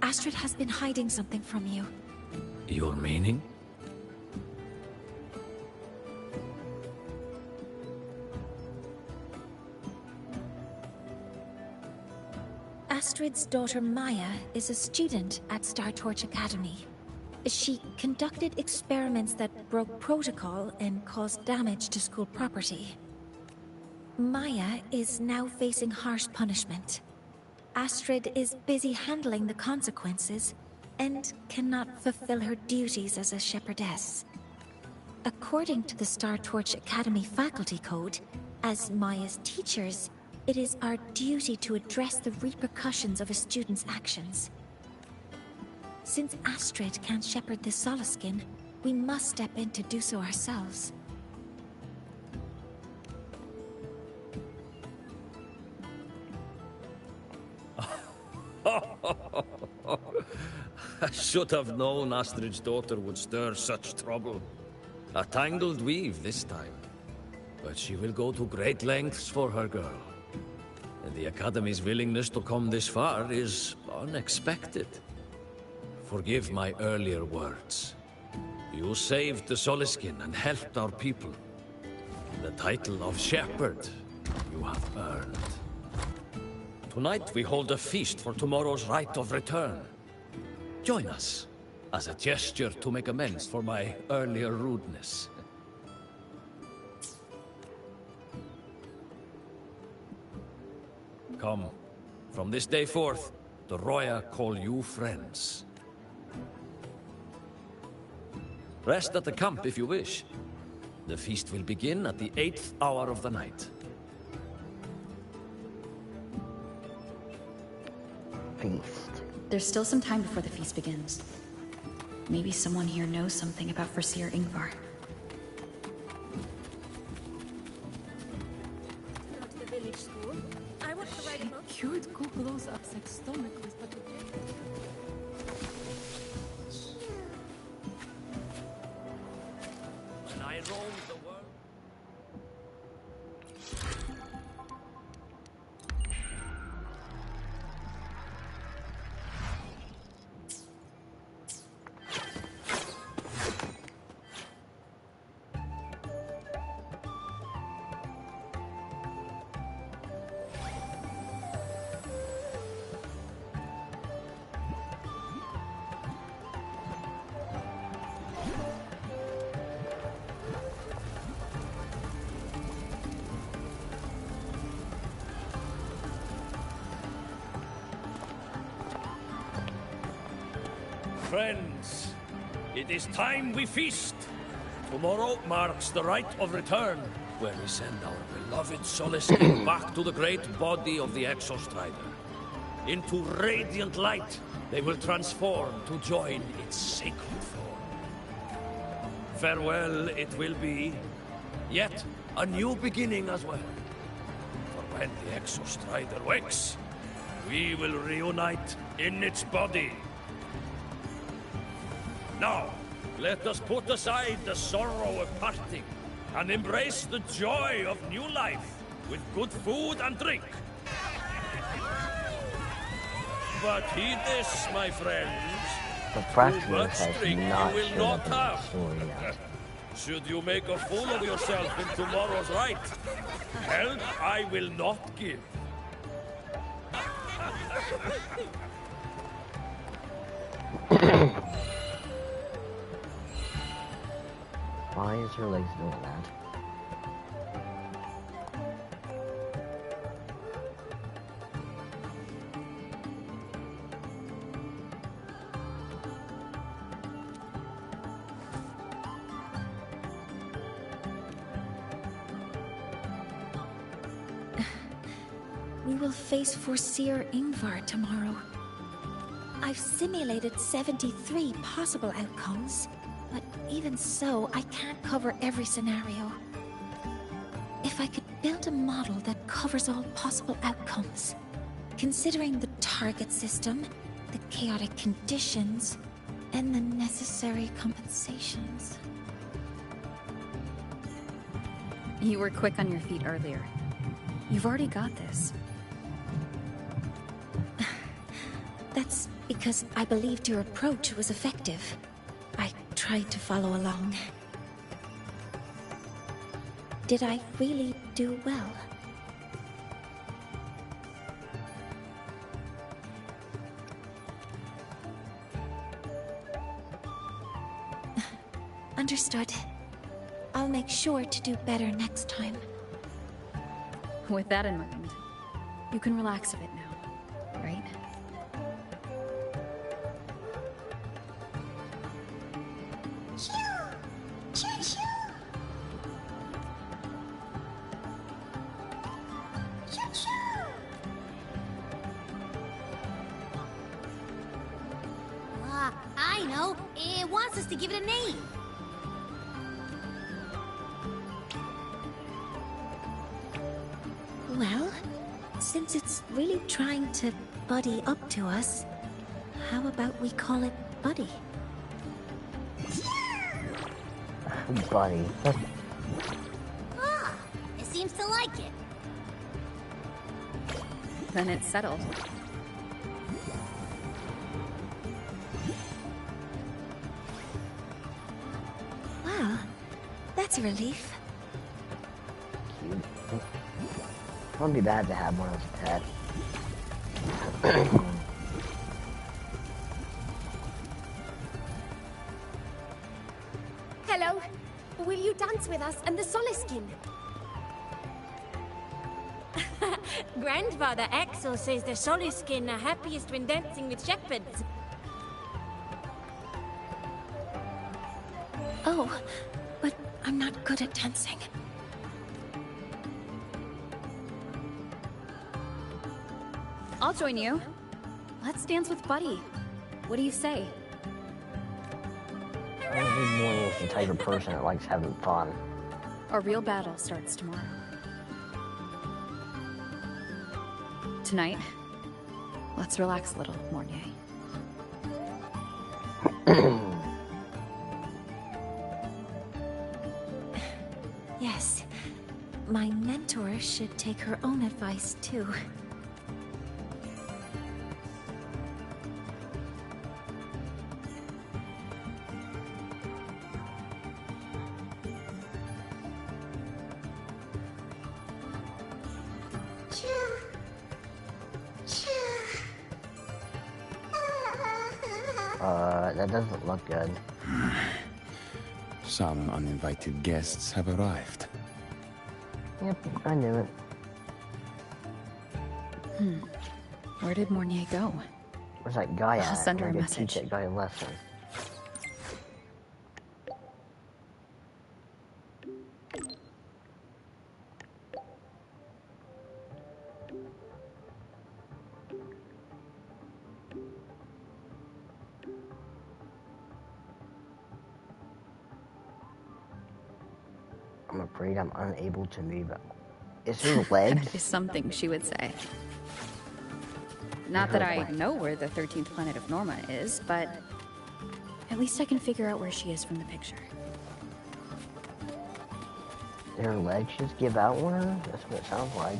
Astrid has been hiding something from you. Your meaning? Astrid's daughter Maya is a student at Star Torch Academy. She conducted experiments that broke protocol and caused damage to school property. Maya is now facing harsh punishment. Astrid is busy handling the consequences and cannot fulfill her duties as a shepherdess. According to the Star Torch Academy faculty code, as Maya's teachers, it is our duty to address the repercussions of a student's actions. Since Astrid can't shepherd the Soliskin, we must step in to do so ourselves. I should have known Astrid's daughter would stir such trouble. A tangled weave this time. But she will go to great lengths for her girl. And the Academy's willingness to come this far is unexpected. Forgive my earlier words. You saved the Soliskin and helped our people. The title of Shepherd you have earned. Tonight we hold a feast for tomorrow's rite of return. Join us, as a gesture to make amends for my earlier rudeness. Come, from this day forth, the Roya call you friends. Rest at the camp if you wish. The feast will begin at the 8th hour of the night. Feast. There's still some time before the feast begins. Maybe someone here knows something about Forseer Ingvar. To the village school. I want to write him up. Cured Kukulo's upset stomach with but When I roam the world... Friends, it is time we feast. Tomorrow marks the rite of return, where we send our beloved Soliskin back to the great body of the Exostrider. Into radiant light, they will transform to join its sacred form. Farewell it will be, yet a new beginning as well. For when the Exostrider wakes, we will reunite in its body. Now, let us put aside the sorrow of parting and embrace the joy of new life with good food and drink. But heed this, my friends. The Too Fracture much has drink not you will shown not up in the have. story yet. Should you make a fool of yourself in tomorrow's rite, help I will not give. Why is her legs doing that? We will face Forseer Ingvar tomorrow. I've simulated 73 possible outcomes, but even so, I can't cover every scenario. If I could build a model that covers all possible outcomes, considering the target system, the chaotic conditions, and the necessary compensations. You were quick on your feet earlier. You've already got this. That's because I believed your approach was effective. I tried to follow along. Did I really do well? Understood. I'll make sure to do better next time. With that in mind, you can relax a bit now, right? I know. It wants us to give it a name. Well, Since it's really trying to buddy up to us, how about we call it Buddy? Buddy. Ah, it seems to like it. Then it's settled. Wow, that's a relief. Cute. It wouldn't be bad to have one as a pet. Hello. Will you dance with us and the Soliskin? Grandfather Axel says the Soliskin are happiest when dancing with shepherds. Oh, but I'm not good at dancing. I'll join you. Let's dance with Buddy. What do you say? I think Mornye is the type of person that likes having fun. Our real battle starts tomorrow. Tonight, let's relax a little, Mornye. Yes, my mentor should take her own advice too. That doesn't look good. Some uninvited guests have arrived. Yep, I knew it. Where did Mornye go? Where's that guy at? I'll send her a I'm gonna message. teach that guy a lesson. I'm afraid I'm unable to move. Is her legs? That is something she would say. Not that I know where the 13th planet of Norma is, but at least I can figure out where she is from the picture. Did her legs just give out on her? That's what it sounds like.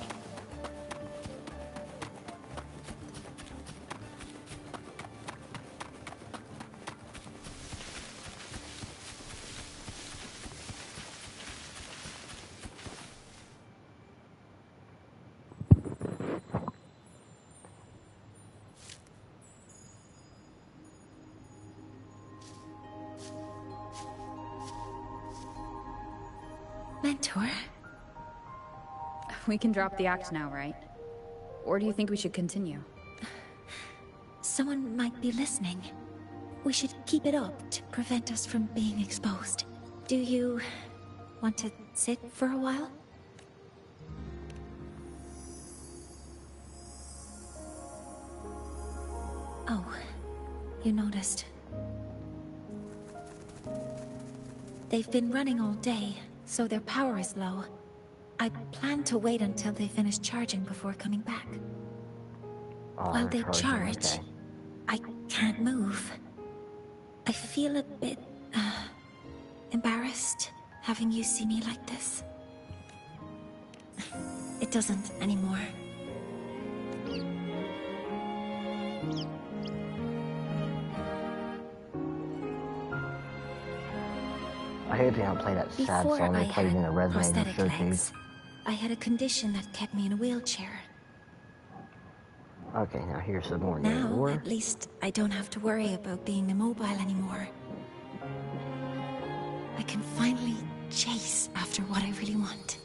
Mentor? We can drop the act now, right? Or do you think we should continue? Someone might be listening. We should keep it up to prevent us from being exposed. Do you want to sit for a while? Oh, you noticed. They've been running all day, so their power is low. I plan to wait until they finish charging before coming back. Oh, While they charging, charge, okay. I can't move. I feel a bit, embarrassed having you see me like this. It doesn't anymore. I hope they don't play that sad Before song I they played had in the Resident Evil prosthetic showcase. legs, I had a condition that kept me in a wheelchair. Okay, now here's the Mornye. Now, at least, I don't have to worry about being immobile anymore. I can finally chase after what I really want.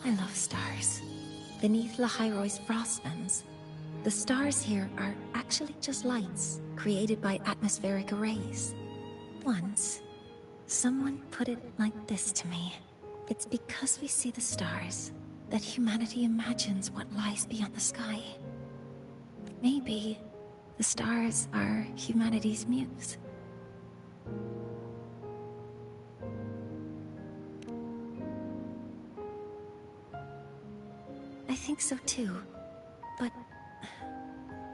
I love stars. Beneath Lahairoy's frostlands, the stars here are actually just lights created by atmospheric arrays. Once, someone put it like this to me. It's because we see the stars that humanity imagines what lies beyond the sky. Maybe the stars are humanity's muse. think so too. But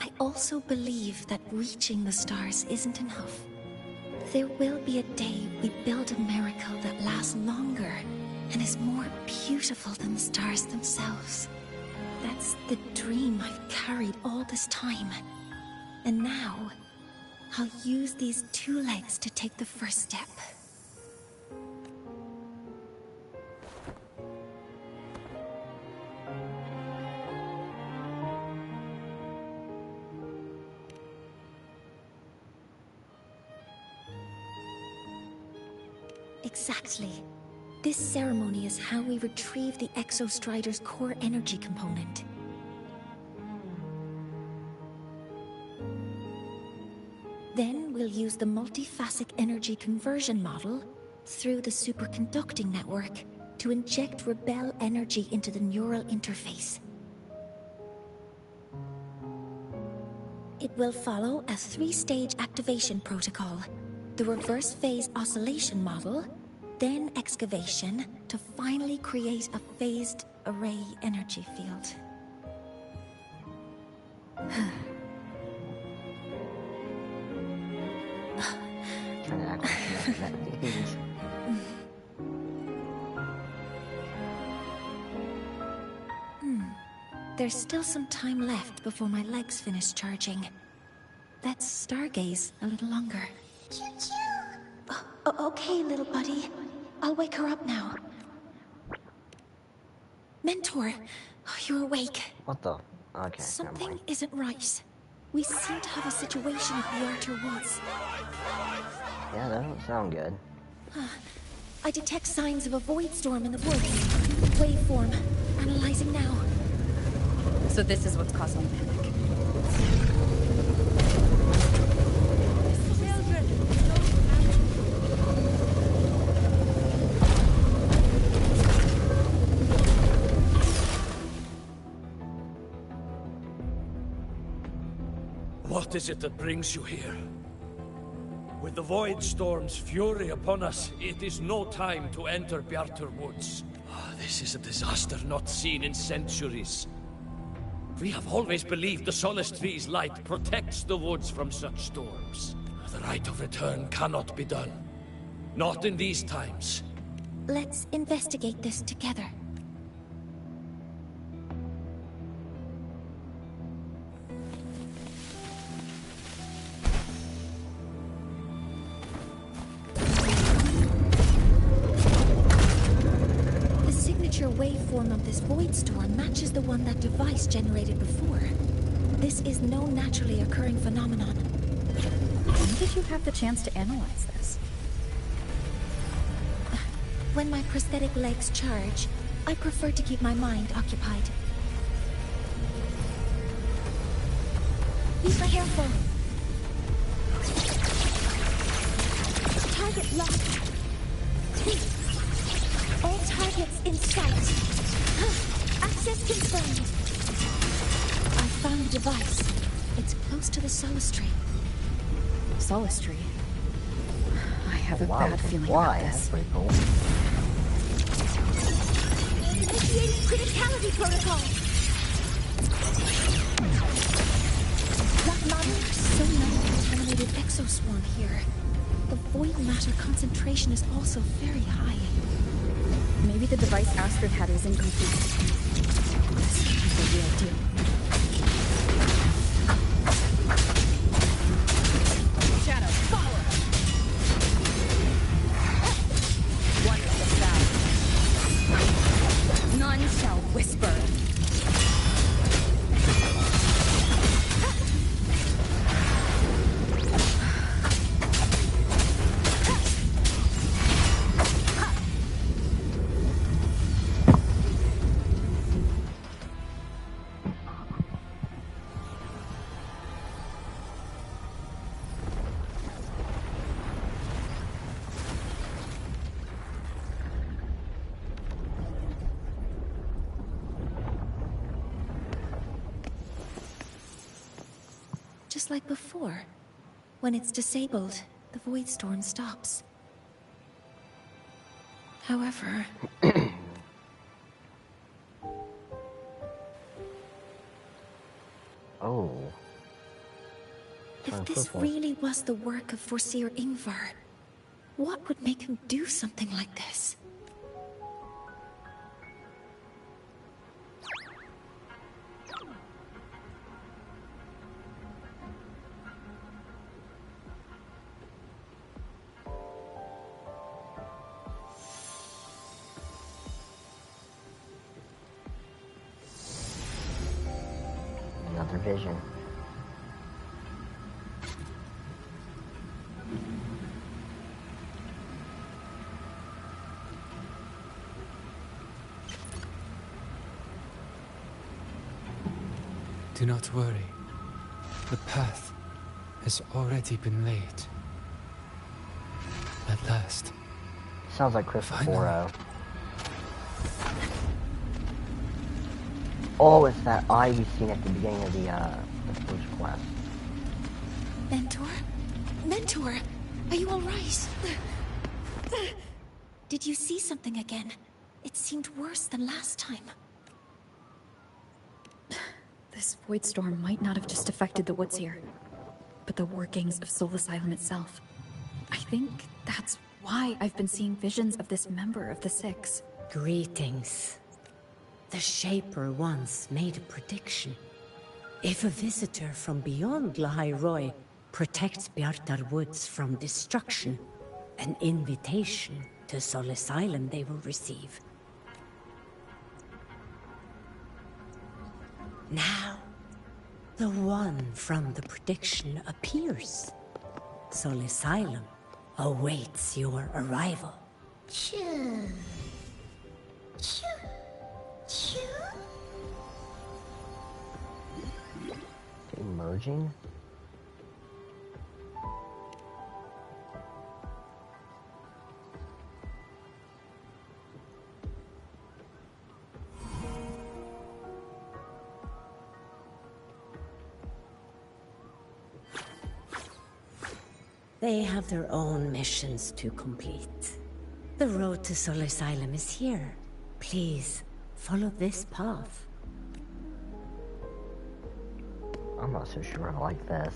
I also believe that reaching the stars isn't enough. There will be a day we build a miracle that lasts longer and is more beautiful than the stars themselves. That's the dream I've carried all this time. And now, I'll use these 2 legs to take the first step. Exactly. This ceremony is how we retrieve the Exostrider's core energy component. Then we'll use the multiphasic energy conversion model through the superconducting network to inject rebel energy into the neural interface. It will follow a 3-stage activation protocol. The reverse phase oscillation model, then excavation, to finally create a phased array energy field. Trying to act like she knows that means. There's still some time left before my legs finish charging. Let's stargaze a little longer. Choo-choo! Okay, little buddy. I'll wake her up now. Mentor, you're awake. What the? Okay, Something isn't right. We seem to have a situation at the Archer Woods. Yeah, that doesn't sound good. I detect signs of a void storm in the woods. Waveform. Analyzing now. So this is what's causing the panic. What is it that brings you here? With the Void Storm's fury upon us, it is no time to enter Bjartur Woods. This is a disaster not seen in centuries. We have always believed the Solace Tree's light protects the woods from such storms. The rite of return cannot be done. Not in these times. Let's investigate this together. Waveform of this void storm matches the one that device generated before. This is no naturally occurring phenomenon. When did you have the chance to analyze this? When my prosthetic legs charge, I prefer to keep my mind occupied. Be careful. Target locked. All targets in sight. Access confirmed. I found the device. It's close to the Solace Tree. Solace Tree? I have a bad feeling about this. That's pretty cool. Initiating criticality protocol. There's so many contaminated exoswarm here. The void matter concentration is also very high. Maybe the device Astrid had is incomplete. This is the real deal. Shadow, follow! What is the sound? None shall whisper. Just like before. When it's disabled, the void storm stops. However... Oh. If this really was the work of Forseer Ingvar, what would make him do something like this? Another vision. Do not worry. The path has already been laid. At last. Sounds like Christopher. Oh, it's that eye we seen at the beginning of the first quest. Mentor? Mentor! Are you alright? Did you see something again? It seemed worse than last time. This void storm might not have just affected the woods here, but the workings of Soul Asylum itself. I think that's why I've been seeing visions of this member of the Six. Greetings. The Shaper once made a prediction. If a visitor from beyond Lahai Roy protects Bjartar Woods from destruction, an invitation to Soul Asylum they will receive. Now, the one from the prediction appears. Soul Asylum awaits your arrival. Choo. Choo. Choo. Emerging? They have their own missions to complete. The road to Soul Asylum is here. Please, follow this path. I'm not so sure I like this.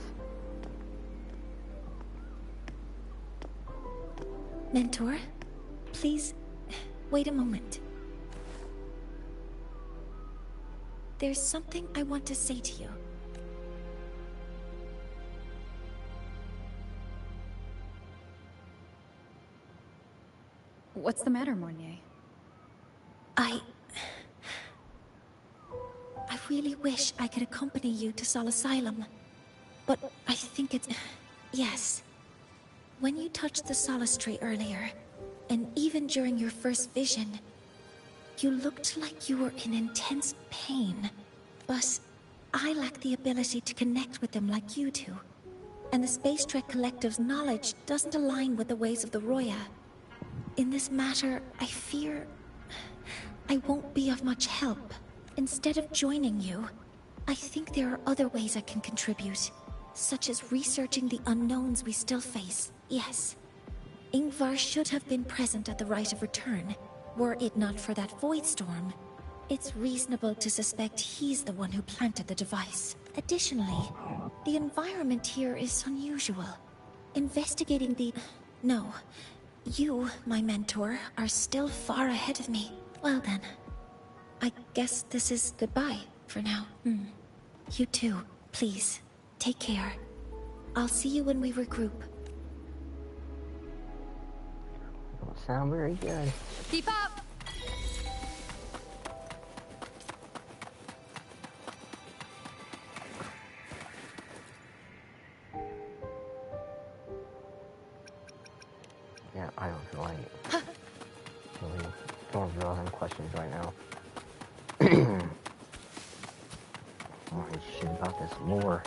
Mentor, please, wait a moment. There's something I want to say to you. What's the matter, Mornye? I really wish I could accompany you to Soul Asylum. But I think it's... Yes. When you touched the Solace Tree earlier, and even during your first vision, you looked like you were in intense pain. But I lack the ability to connect with them like you do. And the Space Trek Collective's knowledge doesn't align with the ways of the Roya. In this matter, I fear I won't be of much help. Instead of joining you, I think there are other ways I can contribute, such as researching the unknowns we still face. Yes, Ingvar should have been present at the Rite of Return, were it not for that void storm. It's reasonable to suspect he's the one who planted the device. Additionally, the environment here is unusual. Investigating the... No. You, my mentor, are still far ahead of me. Well then, I guess this is goodbye for now. You too, please. Take care. I'll see you when we regroup. Don't sound very good. Keep up! Yeah, I don't feel like really don't really have any questions right now. Oh, shit about this lore.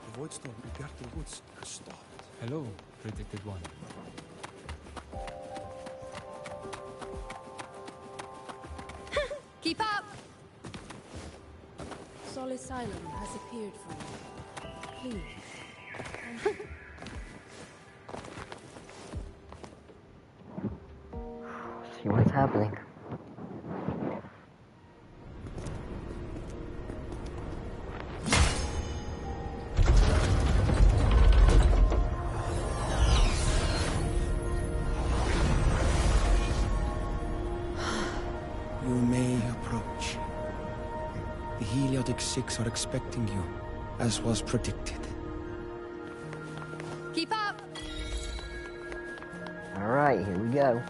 The void storm in Bjartar Woods has stopped. Hello, predicted one. Keep up! Soul Asylum has appeared for you. Please, See what's happening. You may approach. The Heliotic Six are expecting you, as was predicted. Keep up! Alright, here we go.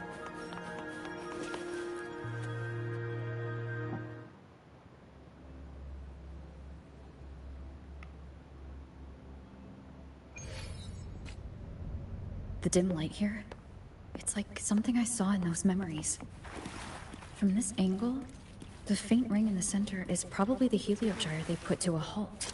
The dim light here, it's like something I saw in those memories. From this angle, the faint ring in the center is probably the heliogyre they put to a halt.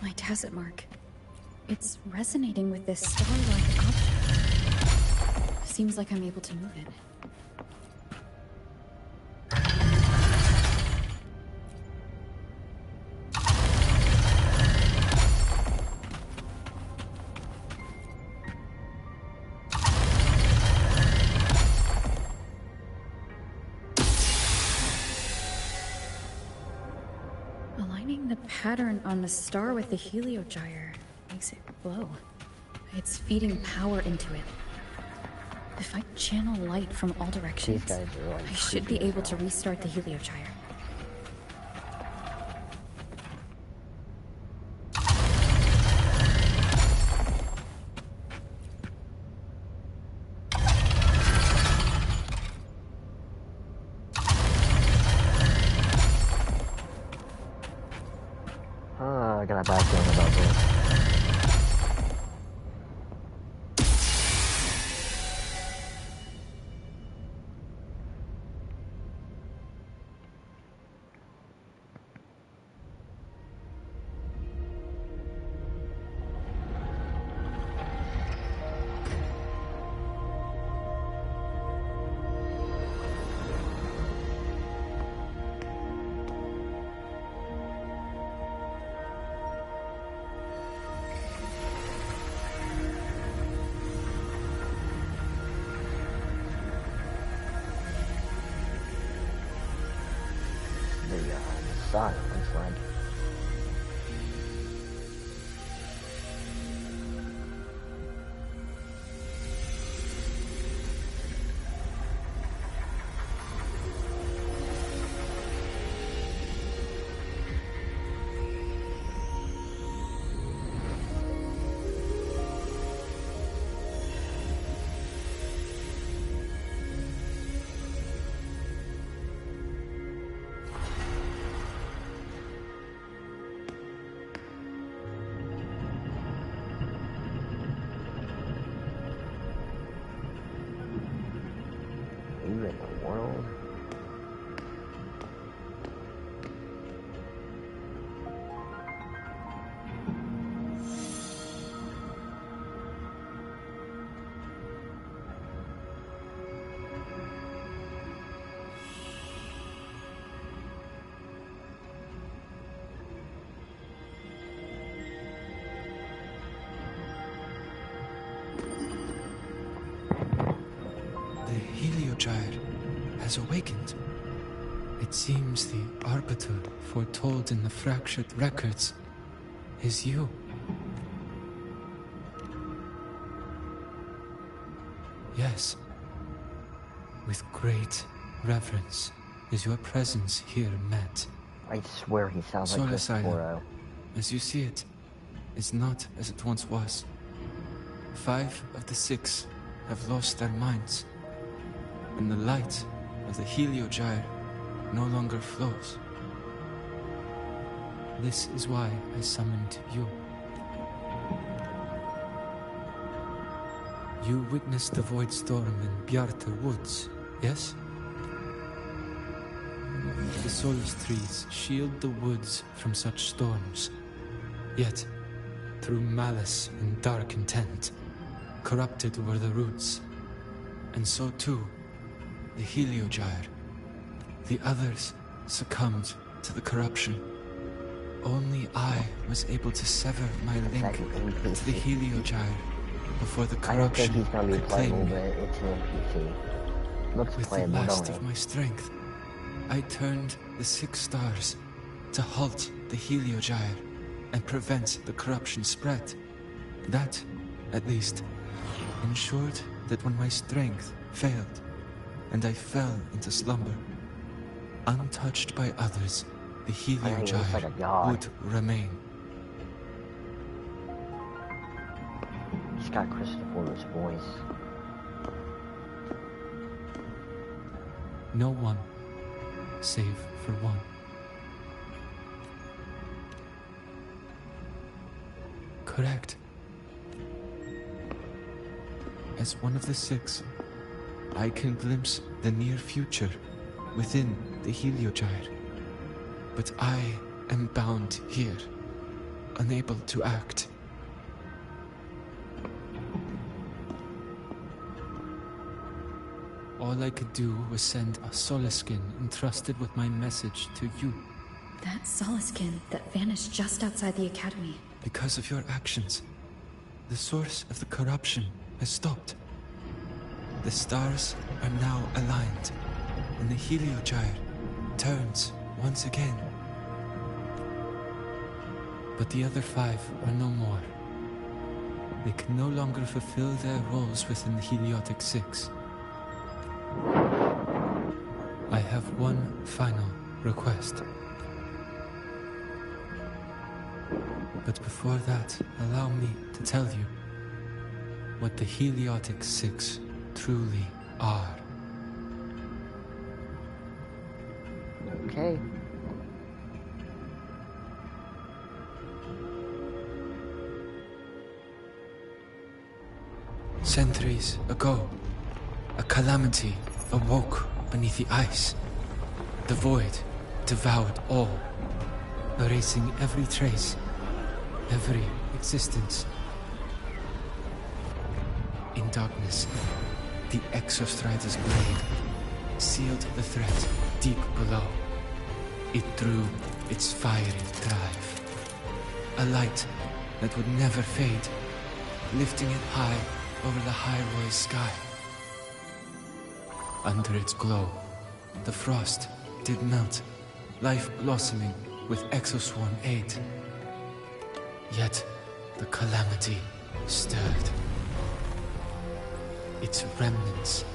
My tacit mark. It's resonating with this star-like object. Seems like I'm able to move it. Aligning the pattern on the star with the heliogyre makes it glow. It's feeding power into it. If I channel light from all directions, I should be able to restart the heliogyre. I got a bad feeling about this. The sun, looks like. In the world? The heliogyre has awakened. It seems the arbiter foretold in the fractured records is you. Yes. With great reverence is your presence here met. I swear he sounds like this Toro. As you see it, is not as it once was. 5 of the 6 have lost their minds, and the light of the heliogyre no longer flows. This is why I summoned you. You witnessed the void storm in Bjartar Woods, yes? The solace trees shield the woods from such storms. Yet, through malice and dark intent. Corrupted were the roots. And so too, the Heliogyre. The others succumbed to the corruption. Only I was able to sever my link to the Heliogyre before the corruption could claim me. With the last of my strength, I turned the 6 stars to halt the Heliogyre and prevent the corruption spread. That, at least, ensured that when my strength failed and I fell into slumber, untouched by others, the Heliogyre would remain. He's got Christopher's voice. No one, save for one. Correct. As one of the 6, I can glimpse the near future within the Heliogyre. But I am bound here, unable to act. All I could do was send a Solaskin entrusted with my message to you. That Solaskin that vanished just outside the academy. Because of your actions, the source of the corruption has stopped. The stars are now aligned, and the Heliogyre turns once again. But the other 5 are no more. They can no longer fulfill their roles within the Heliotic 6. I have one final request. But before that, allow me to tell you what the Heliotic 6 truly are. Okay. Centuries ago, a calamity awoke beneath the ice. The void devoured all, erasing every trace, every existence. In darkness, the Exostrider's blade sealed the threat deep below. It drew its fiery drive, a light that would never fade, lifting it high over the High-Roy sky. Under its glow, the frost did melt, life blossoming with Exoswarm aid. Yet, the calamity stirred, its remnants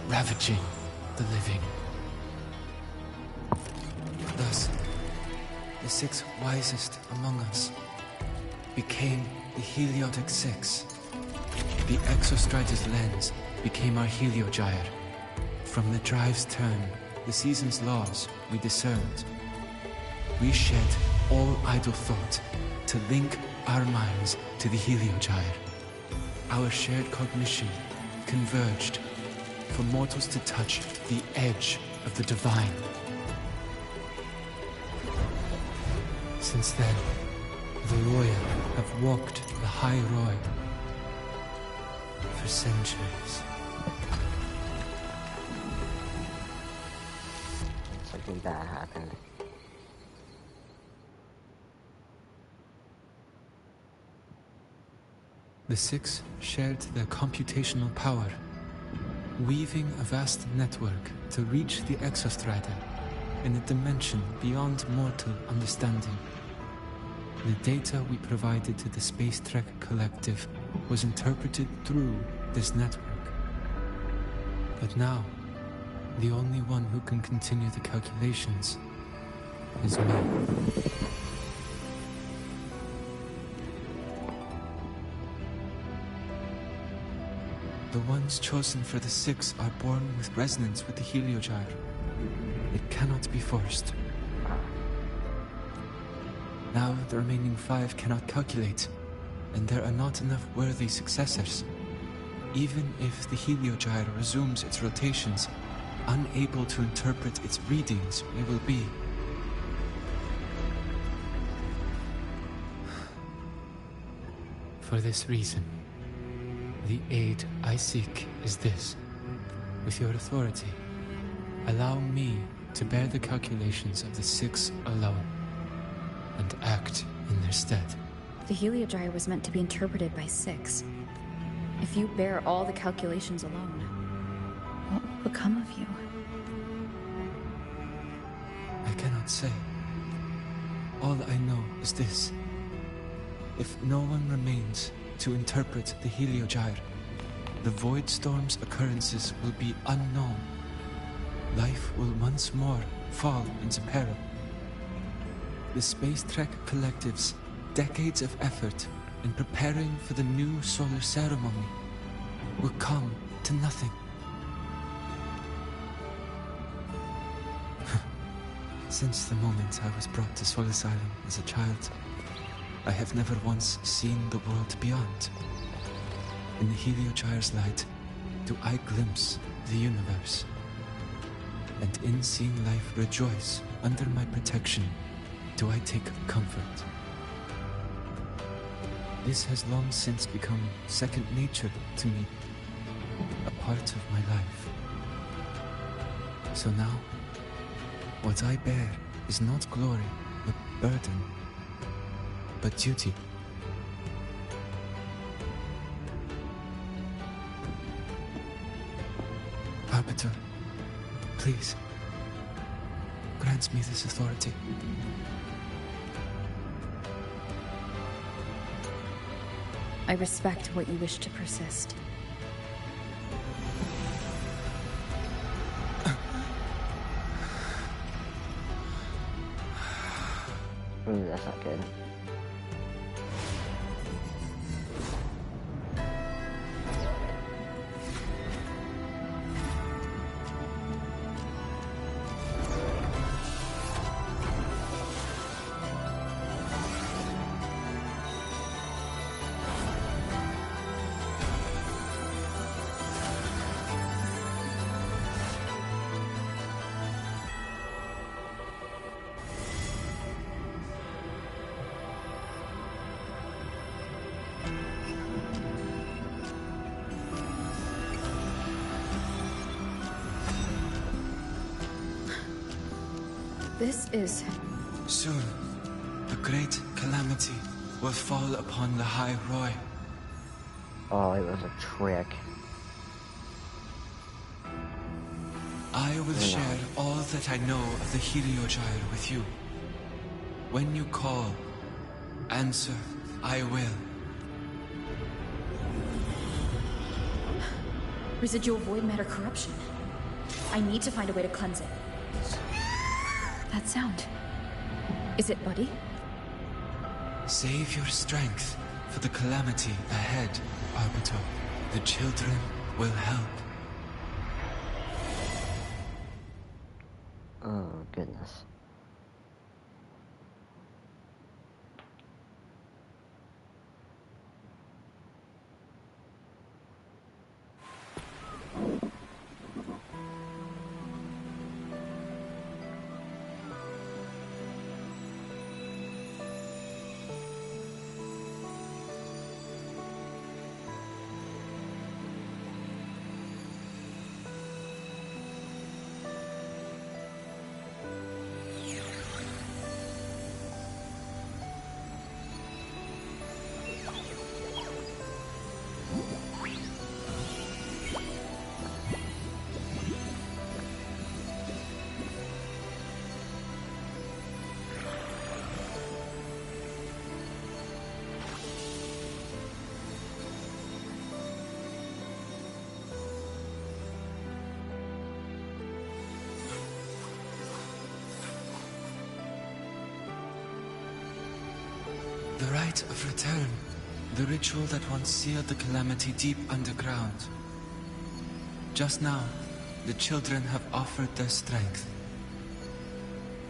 ravaging the living. Thus, the 6 wisest among us became the Heliotic 6. The Exostrider's lens became our Heliogyre. From the drive's turn, the season's laws, we discerned. We shed all idle thought to link our minds to the Heliogyre. Our shared cognition converged for mortals to touch the edge of the divine. Since then, the Roya have walked the High Roy for centuries. Something bad happened. The 6 shared their computational power, weaving a vast network to reach the Exostrider in a dimension beyond mortal understanding. The data we provided to the Space Trek Collective was interpreted through this network. But now, the only one who can continue the calculations is me. The ones chosen for the 6 are born with resonance with the Heliogyre. It cannot be forced. Now the remaining 5 cannot calculate, and there are not enough worthy successors. Even if the Heliogyre resumes its rotations, unable to interpret its readings, we will be. For this reason, the aid I seek is this. With your authority, allow me to bear the calculations of the six alone, and act in their stead. The Heliogyre was meant to be interpreted by six. If you bear all the calculations alone, what will become of you? I cannot say. All I know is this. If no one remains to interpret the Heliogyre, the Void Storm's occurrences will be unknown. Life will once more fall into peril. The Space Trek Collective's decades of effort in preparing for the new solar ceremony will come to nothing. Since the moment I was brought to Solace Island as a child, I have never once seen the world beyond. In the Heliogyre's light, do I glimpse the universe. And in seeing life rejoice under my protection, do I take comfort. This has long since become second nature to me, a part of my life. So now, what I bear is not glory, but burden, but duty. Arbiter, please, grant me this authority. I respect what you wish to persist. Ooh, that's not good. This is... Soon, a great calamity will fall upon the High Roy. Oh, it was a trick. I will share all that I know of the Heliogyre with you. When you call, answer, I will. Residual void matter corruption. I need to find a way to cleanse it. That sound. Is it Buddy? Save your strength for the calamity ahead, Arbiter. The children will help. Oh, goodness. The rite of return. The ritual that once sealed the calamity deep underground. Just now, the children have offered their strength.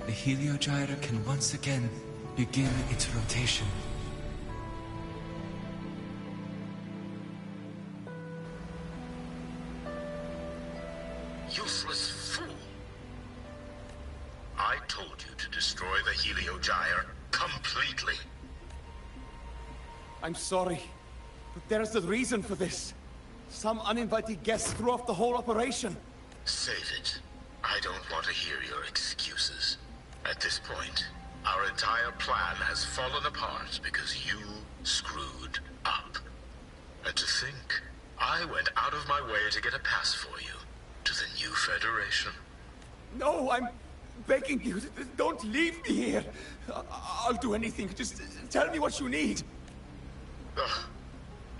The Heliogyre can once again begin its rotation. Useless fool! I told you to destroy the Heliogyre completely. I'm sorry. But there's a reason for this. Some uninvited guests threw off the whole operation. Save it. I don't want to hear your excuses. At this point, our entire plan has fallen apart because you screwed up. And to think, I went out of my way to get a pass for you to the new Federation. No, I'm begging you, don't leave me here. I'll do anything. Just tell me what you need. Ugh.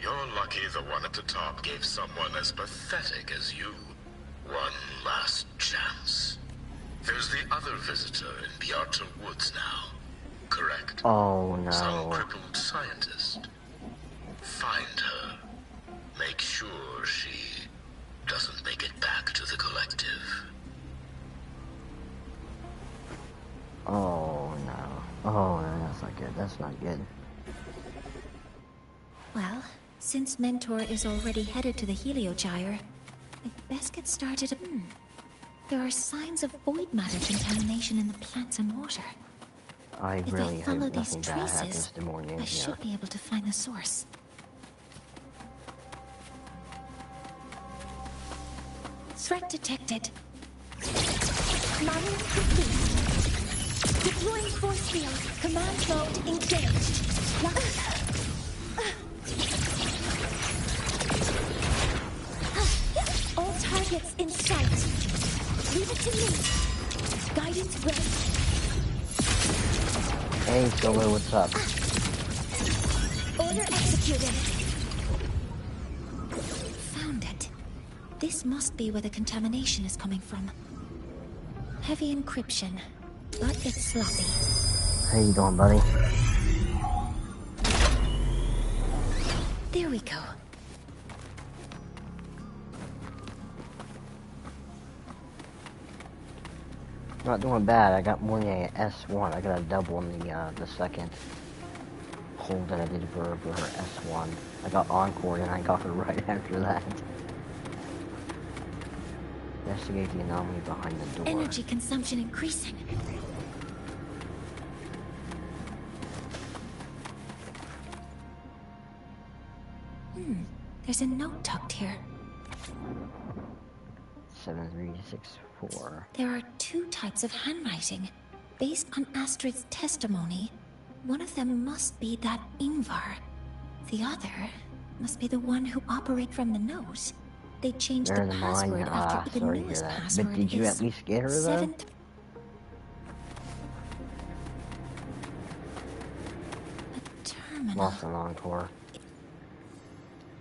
You're lucky the one at the top gave someone as pathetic as you one last chance. There's the other visitor in Beata Woods now, correct? Oh no. Some crippled scientist. Find her. Make sure she doesn't make it back to the collective. Oh no. Oh no, that's not good. That's not good. Well, since Mentor is already headed to the Heliogyre, I'd best get started. There are signs of void matter contamination in the plants and water. I If really I follow hope these nothing bad happens traces, to Mornye. I should be able to find the source. Threat detected. Mining complete. Deploying force field. Command mode engaged. All targets in sight. Leave it to me. Guidance ready. Hey, Solo, what's up? Order executed. Found it. This must be where the contamination is coming from. Heavy encryption, but it's sloppy. How you doing, buddy? There we go. Not doing bad. I got Mornye at S1. I got a double in the second hold that I did for her S1. I got Encore and I got her right after that. Investigate the anomaly behind the door. Energy consumption increasing. There's a note tucked here. 7364. There are two types of handwriting. Based on Astrid's testimony, one of them must be that Ingvar. The other must be the one who operated from the nose. They changed Bear the in password mind, after sorry Ignua's to hear that. password. But did you at least get her though? Lost an Encore.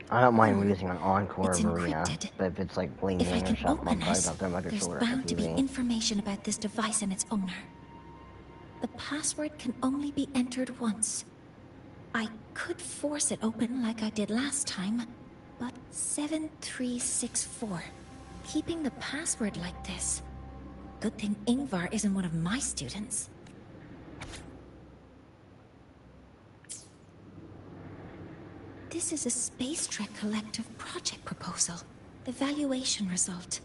I don't mind using an Encore Marina, but if it's like bling If I bling or can something, open I'm it, probably not there's sure. bound to be information about this device and its owner. The password can only be entered once. I could force it open like I did last time, but 7364. Keeping the password like this. Good thing Ingvar isn't one of my students. This is a Space Trek Collective project proposal. Evaluation result.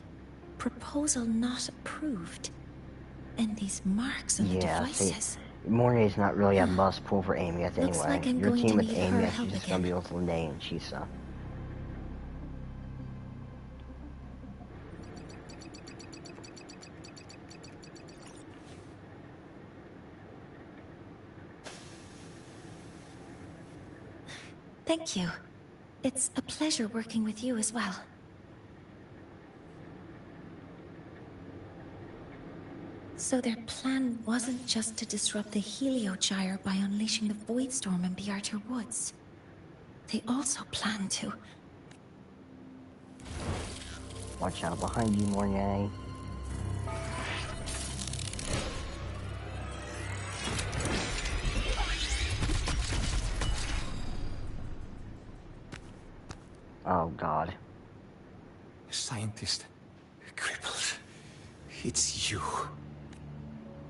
Proposal not approved. And these marks on the devices. Mornye's not really a must pull for Amy anyway. Looks like I'm Your going team to with need Amy, her help she's just again. gonna be with Lene and Chisa. Thank you. It's a pleasure working with you as well. So their plan wasn't just to disrupt the Heliogyre by unleashing the Void Storm in Beata Woods. They also planned to... Watch out behind you, Mornye. Oh, God. Scientist. Crippled. It's you.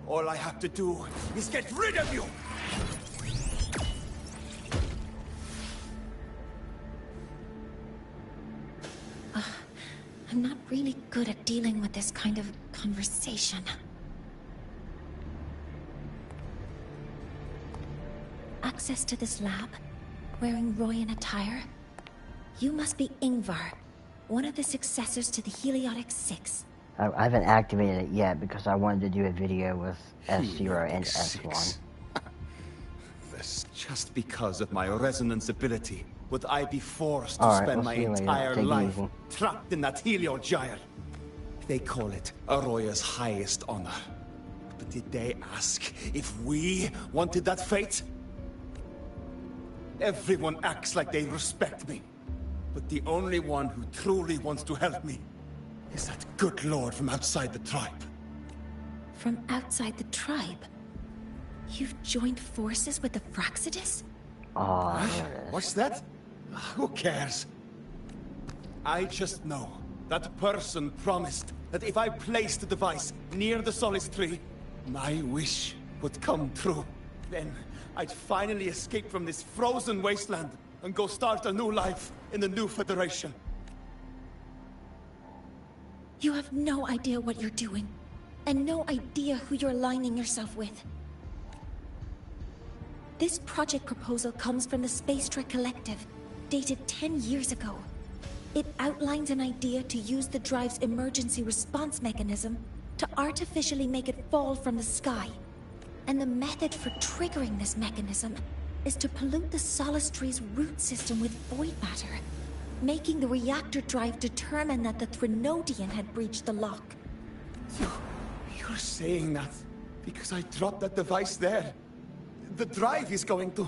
All I have to do is get rid of you! I'm not really good at dealing with this kind of conversation. Access to this lab, wearing Royan attire, You must be Ingvar, one of the successors to the Heliotic 6. I haven't activated it yet because I wanted to do a video with S0 and S1. This just because of my resonance ability would I be forced to All right, spend we'll my see you later. entire Take it life easy. trapped in that Helio Gyre. They call it Aroya's highest honor. But did they ask if we wanted that fate? Everyone acts like they respect me. But the only one who truly wants to help me is that good lord from outside the tribe. From outside the tribe? You've joined forces with the Fraxidus? Oh, What's that? Who cares? I just know that person promised that if I placed the device near the Solace Tree, my wish would come true. Then I'd finally escape from this frozen wasteland and go start a new life in the new Federation. You have no idea what you're doing, and no idea who you're aligning yourself with. This project proposal comes from the Space Trek Collective, dated 10 years ago. It outlines an idea to use the drive's emergency response mechanism to artificially make it fall from the sky. And the method for triggering this mechanism is to pollute the Solace Tree's root system with void matter, making the reactor drive determine that the Threnodian had breached the lock. You're saying that because I dropped that device there. The drive is going to...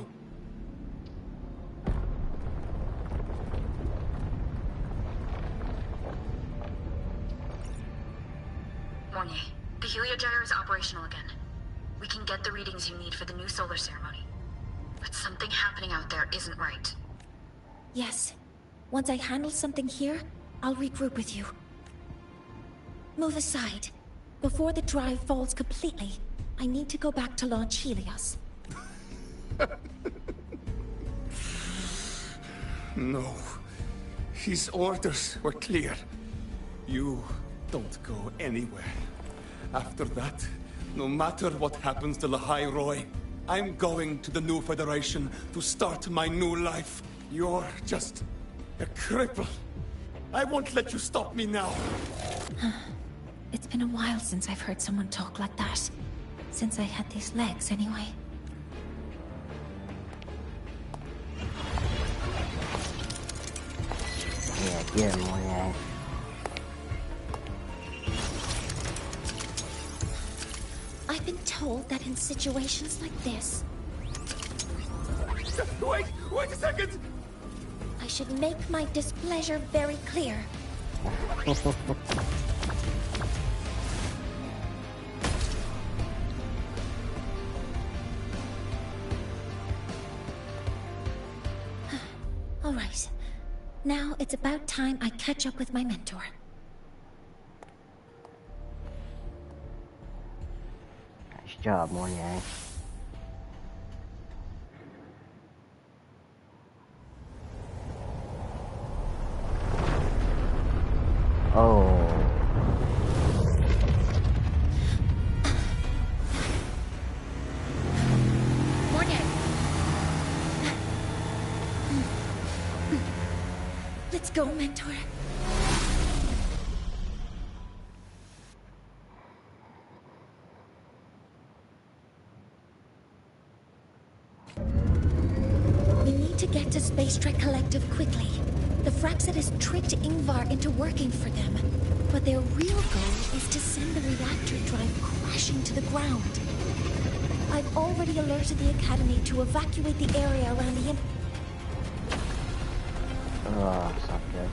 Mornye, the Heliogyre is operational again. We can get the readings you need for the new solar ceremony. But something happening out there isn't right. Yes. Once I handle something here, I'll regroup with you. Move aside. Before the drive falls completely, I need to go back to launch Helios. No. His orders were clear. You don't go anywhere. After that, no matter what happens to Lahai Roy, I'm going to the new Federation to start my new life. You're just a cripple. I won't let you stop me now. It's been a while since I've heard someone talk like that. Since I had these legs, anyway. Yeah, get him, Mornye. I've been told that in situations like this... Wait a second! I should make my displeasure very clear. All right. Now it's about time I catch up with my mentor. Nice job, Mornye. Oh. Mornye! Let's go, mentor. We need to get to Space Trek Collective quickly. The Fraxidus tricked Ingvar into working for them, but their real goal is to send the reactor drive crashing to the ground. I've already alerted the Academy to evacuate the area around the Oh, it's not good.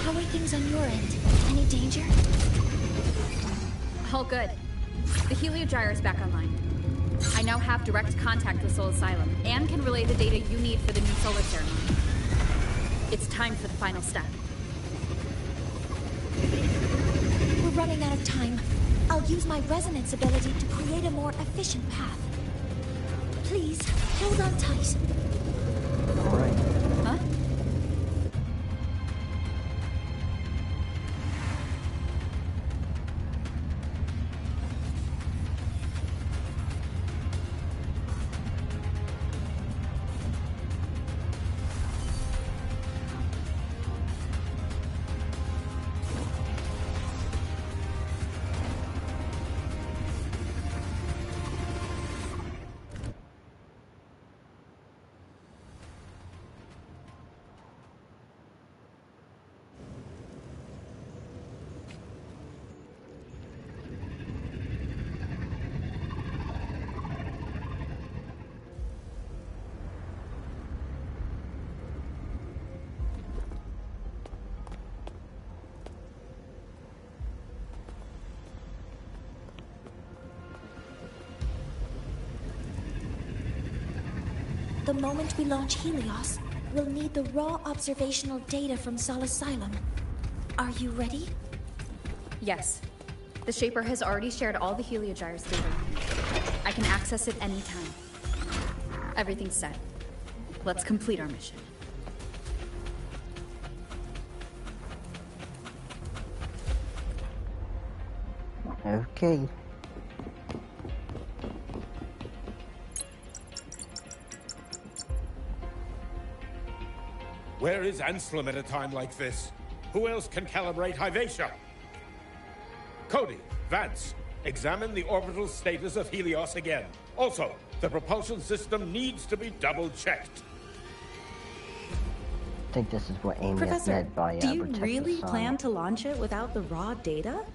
How are things on your end? Any danger? All good. The Heliogyre is back online. I now have direct contact with Soul Asylum, and can relay the data you need for the new solar ceremony. It's time for the final step. We're running out of time. I'll use my resonance ability to create a more efficient path. Please, hold on tight. Alright. Huh? The moment we launch Helios, we'll need the raw observational data from Sol Asylum. Are you ready? Yes. The Shaper has already shared all the Heliogyre's data with me. I can access it anytime. Everything's set. Let's complete our mission. Okay. Where is Anselm at a time like this? Who else can calibrate Hyvatia? Cody, Vance, examine the orbital status of Helios again. Also, the propulsion system needs to be double-checked. I think this is what Amy has Professor, meant by do you protect the really sun. plan to launch it without the raw data?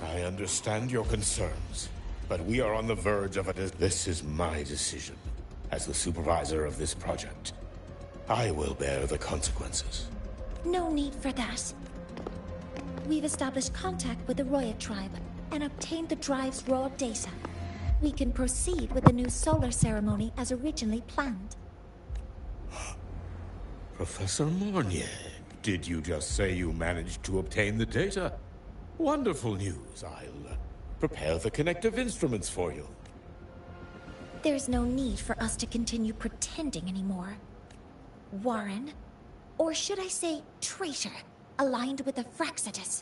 I understand your concerns, but we are on the verge of This is my decision. As the supervisor of this project, I will bear the consequences. No need for that. We've established contact with the Roya tribe and obtained the drive's raw data. We can proceed with the new solar ceremony as originally planned. Professor Mornye, did you just say you managed to obtain the data? Wonderful news. I'll prepare the connective instruments for you. There's no need for us to continue pretending anymore. Warren, or should I say traitor, aligned with the Fraxitus.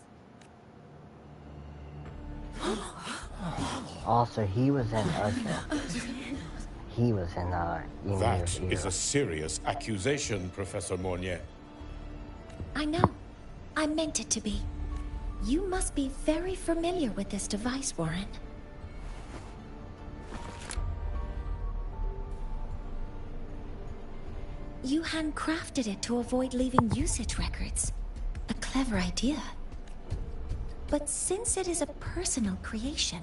Also, he was in He was in That is a serious accusation, Professor Mornye. I know. I meant it to be. You must be very familiar with this device, Warren. You handcrafted it to avoid leaving usage records. A clever idea. But since it is a personal creation,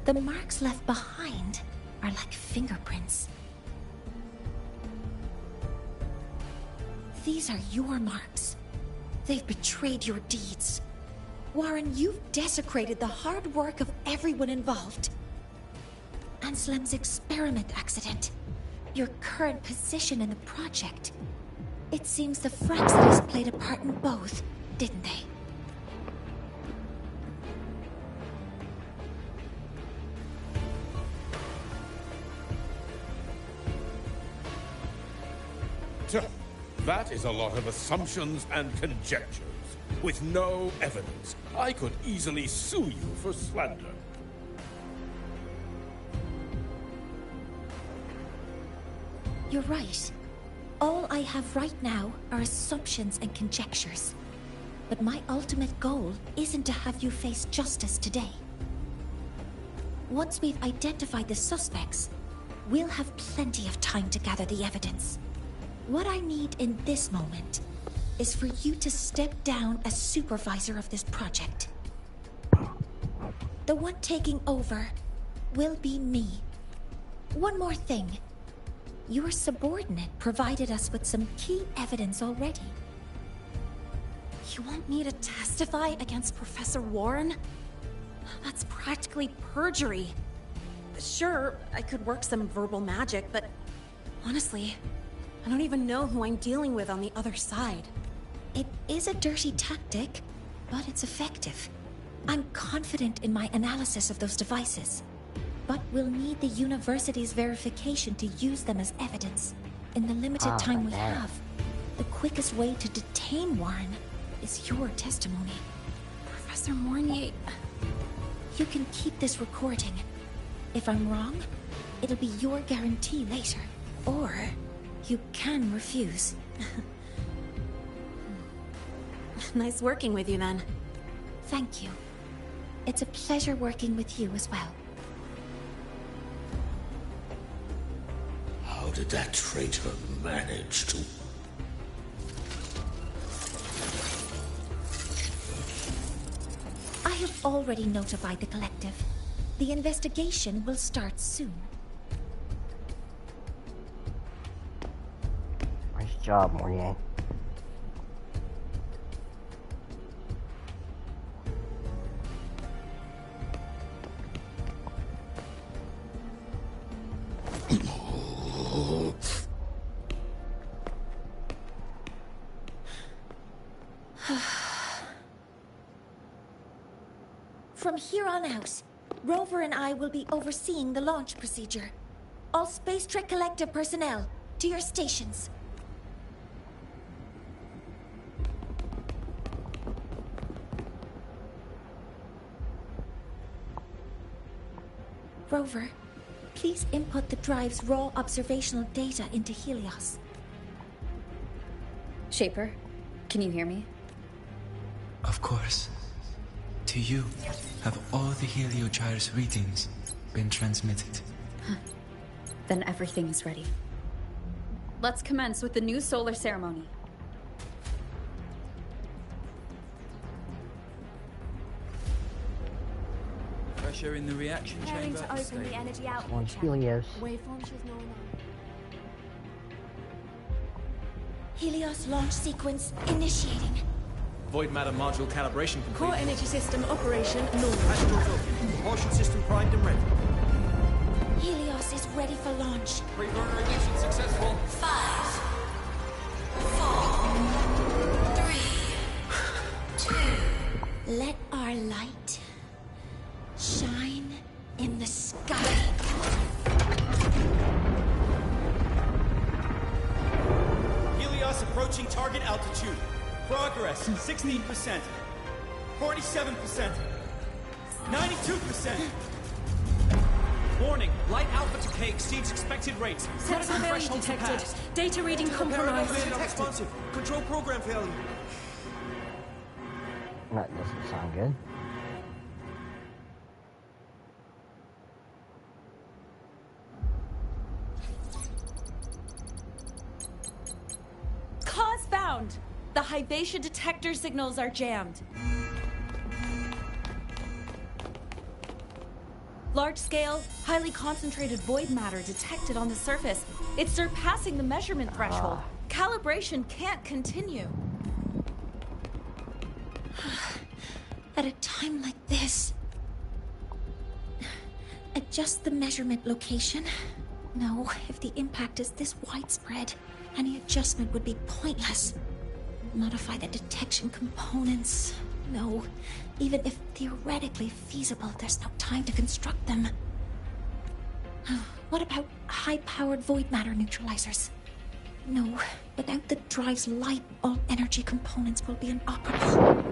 the marks left behind are like fingerprints. These are your marks. They've betrayed your deeds. Warren, you've desecrated the hard work of everyone involved. Anselm's experiment accident. Your current position in the project. It seems the Fraxitus played a part in both, didn't they? That is a lot of assumptions and conjectures, with no evidence. I could easily sue you for slander. You're right. All I have right now are assumptions and conjectures. But my ultimate goal isn't to have you face justice today. Once we've identified the suspects, we'll have plenty of time to gather the evidence. What I need in this moment is for you to step down as supervisor of this project. The one taking over will be me. One more thing. Your subordinate provided us with some key evidence already. You want me to testify against Professor Warren? That's practically perjury. Sure, I could work some verbal magic, but honestly, I don't even know who I'm dealing with on the other side. It is a dirty tactic, but it's effective. I'm confident in my analysis of those devices, but we'll need the university's verification to use them as evidence. In the limited time we have, the quickest way to detain Warren is your testimony. Professor Mornye... You can keep this recording. If I'm wrong, it'll be your guarantee later. Or you can refuse. Nice working with you, then. Thank you. It's a pleasure working with you as well. How did that traitor manage to... I have already notified the collective. The investigation will start soon. Nice job, Mornye. From here on out, Rover and I will be overseeing the launch procedure. All Space Trek Collective personnel, to your stations. Rover, please input the drive's raw observational data into Helios. Shaper, can you hear me? Of course. To you, have all the Heliogyre's readings been transmitted? Then everything is ready. Let's commence with the new solar ceremony. Pressure in the reaction Preparing chamber. to open the energy output On channel. Helios. Waveform shows normal. Helios launch sequence initiating. Void matter module calibration complete. Core energy system operation normal. Astral token. Propulsion system primed and ready. Helios is ready for launch. Pre-burner ignition successful. 5, 4, 3, 2. Let our light shine in the sky. Helios approaching target altitude. Progress 16%. 47%. 92%. Warning, light alpha decay exceeds expected rates. Sensor failure Threshold detected. surpassed. Data reading compromised. Responsive. Control program failure. That doesn't sound good. Cause found! The Hyvatia detector signals are jammed. Large-scale, highly concentrated void matter detected on the surface. It's surpassing the measurement threshold. Calibration can't continue. At a time like this, adjust the measurement location. No, if the impact is this widespread, any adjustment would be pointless. Modify the detection components. No, even if theoretically feasible, there's no time to construct them. What about high-powered void matter neutralizers? No, without the drive's light, all energy components will be inoperable.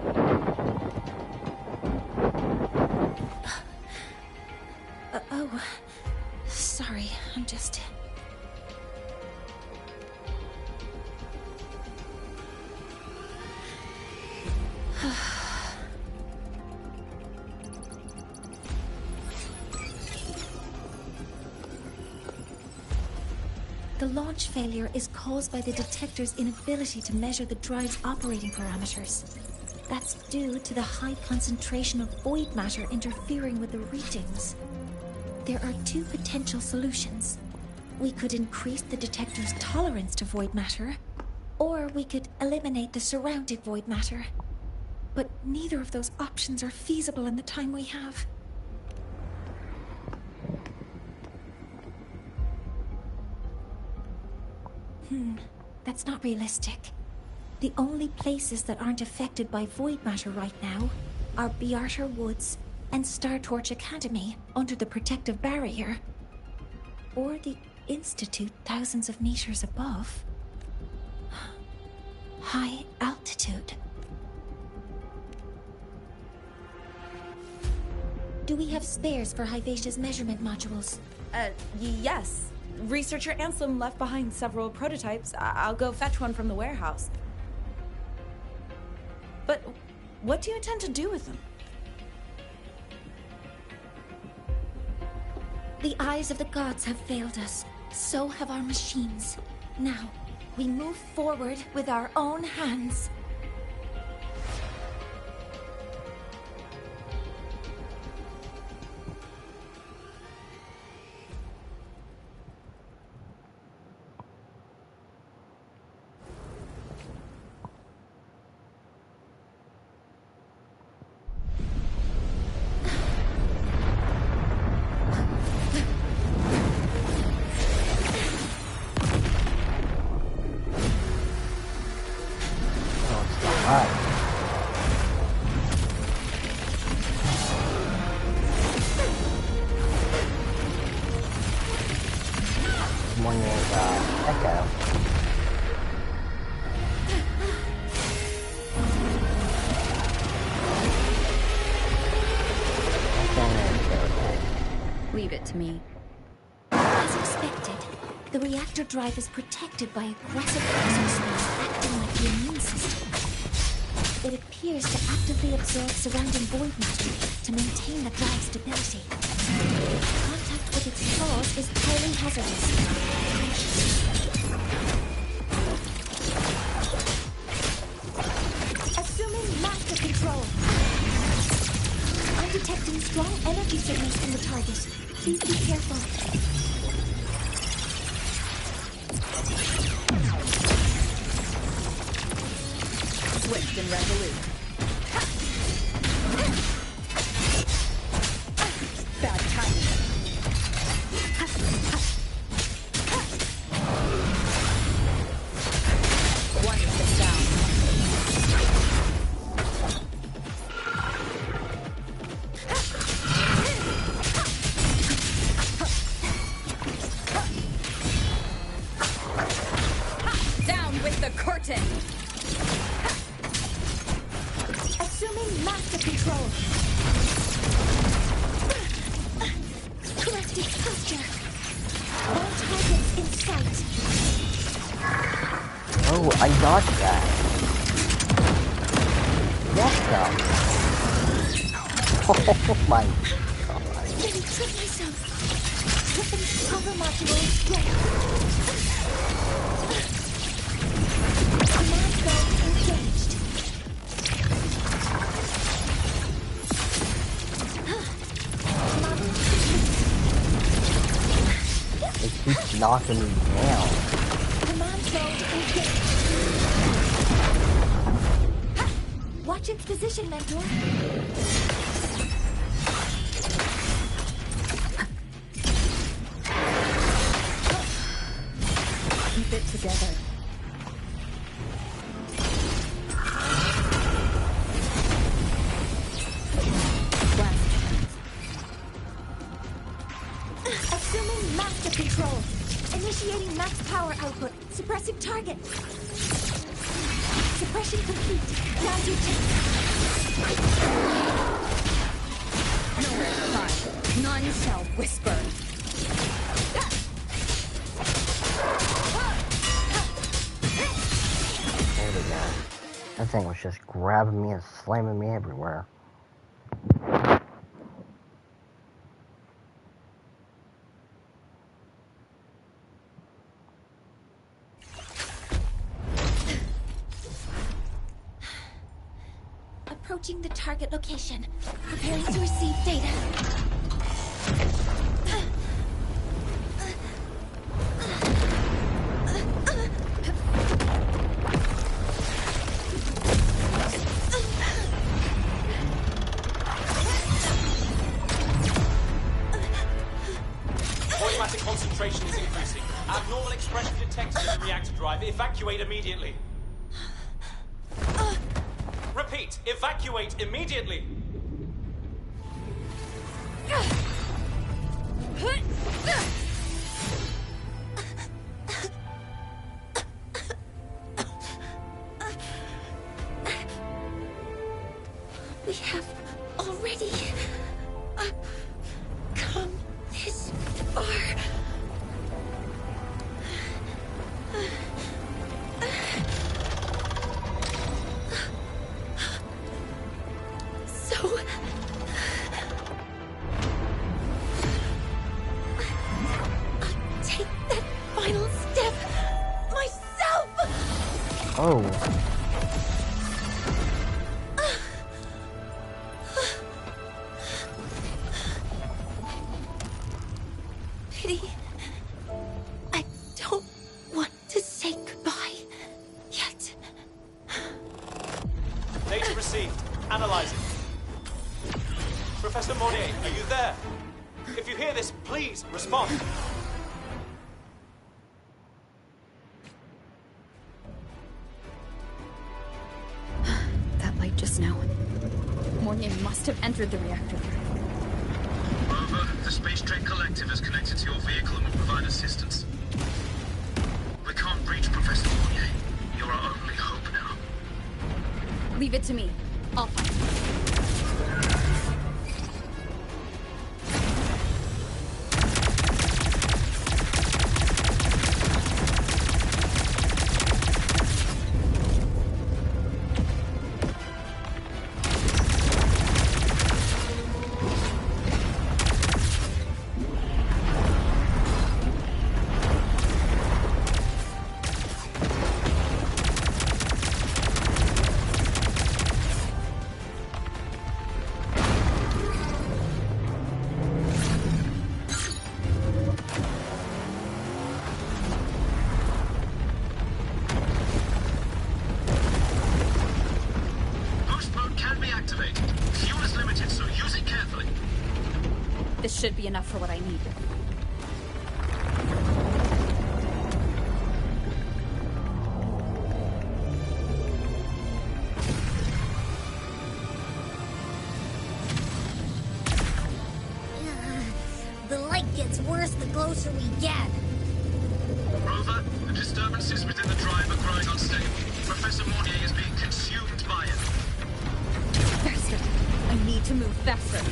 Oh, sorry, I'm just... The launch failure is caused by the detector's inability to measure the drive's operating parameters. That's due to the high concentration of void matter interfering with the readings. There are two potential solutions. We could increase the detector's tolerance to void matter, or we could eliminate the surrounding void matter. But neither of those options are feasible in the time we have. That's not realistic. The only places that aren't affected by void matter right now are Bearter Woods and Star Torch Academy under the protective barrier. Or the Institute thousands of meters above. High altitude. Do we have spares for Hyvatia's measurement modules? Yes. Researcher Ansem left behind several prototypes. I'll go fetch one from the warehouse. But what do you intend to do with them? The eyes of the gods have failed us. So have our machines. Now, we move forward with our own hands. Alright. it to me. As expected, the reactor drive is protected by aggressive exosomes acting like the immune system. It appears to actively absorb surrounding void matter to maintain the drive's stability. Contact with its source is highly hazardous. Assuming master control. I'm detecting strong energy signals from the target. Please be careful. Swift and resolute. Bad timing. One is down. Down with the curtain. Assuming master control. Correct its posture. All targets in sight. Oh, I got that. Welcome. Oh my god. Let me trip myself. Weapons cover module is ready. Command zone engaged. It keeps knocking me down. Command zone engaged. Watch its position, Mentor. Keep it together. Assuming master control. Initiating max power output. Suppressing target. Suppression complete. Now you take. Nowhere to hide. None shall whisper. There we go. That thing was just grabbing me and slamming me everywhere. Approaching the target location. Preparing to receive data. Void matter concentration is increasing. Abnormal expression detected in the reactor drive. Evacuate immediately. Repeat, evacuate immediately. We have already come this far. So I'll take that final step myself. Oh. Pity. I don't want to say goodbye yet. Data received. Analyzing. Professor Mornye, are you there? If you hear this, please respond. That light just now. Mornye must have entered the reactor. Rover, the Space Trek Collective is connected to your vehicle and will provide assistance. We can't reach Professor Mornye. You're our only hope now. Leave it to me. I'll find him. should be enough for what I need. The light gets worse the closer we get. Rover, the disturbances within the drive are growing unstable. Professor Mornye is being consumed by it. Faster! I need to move faster.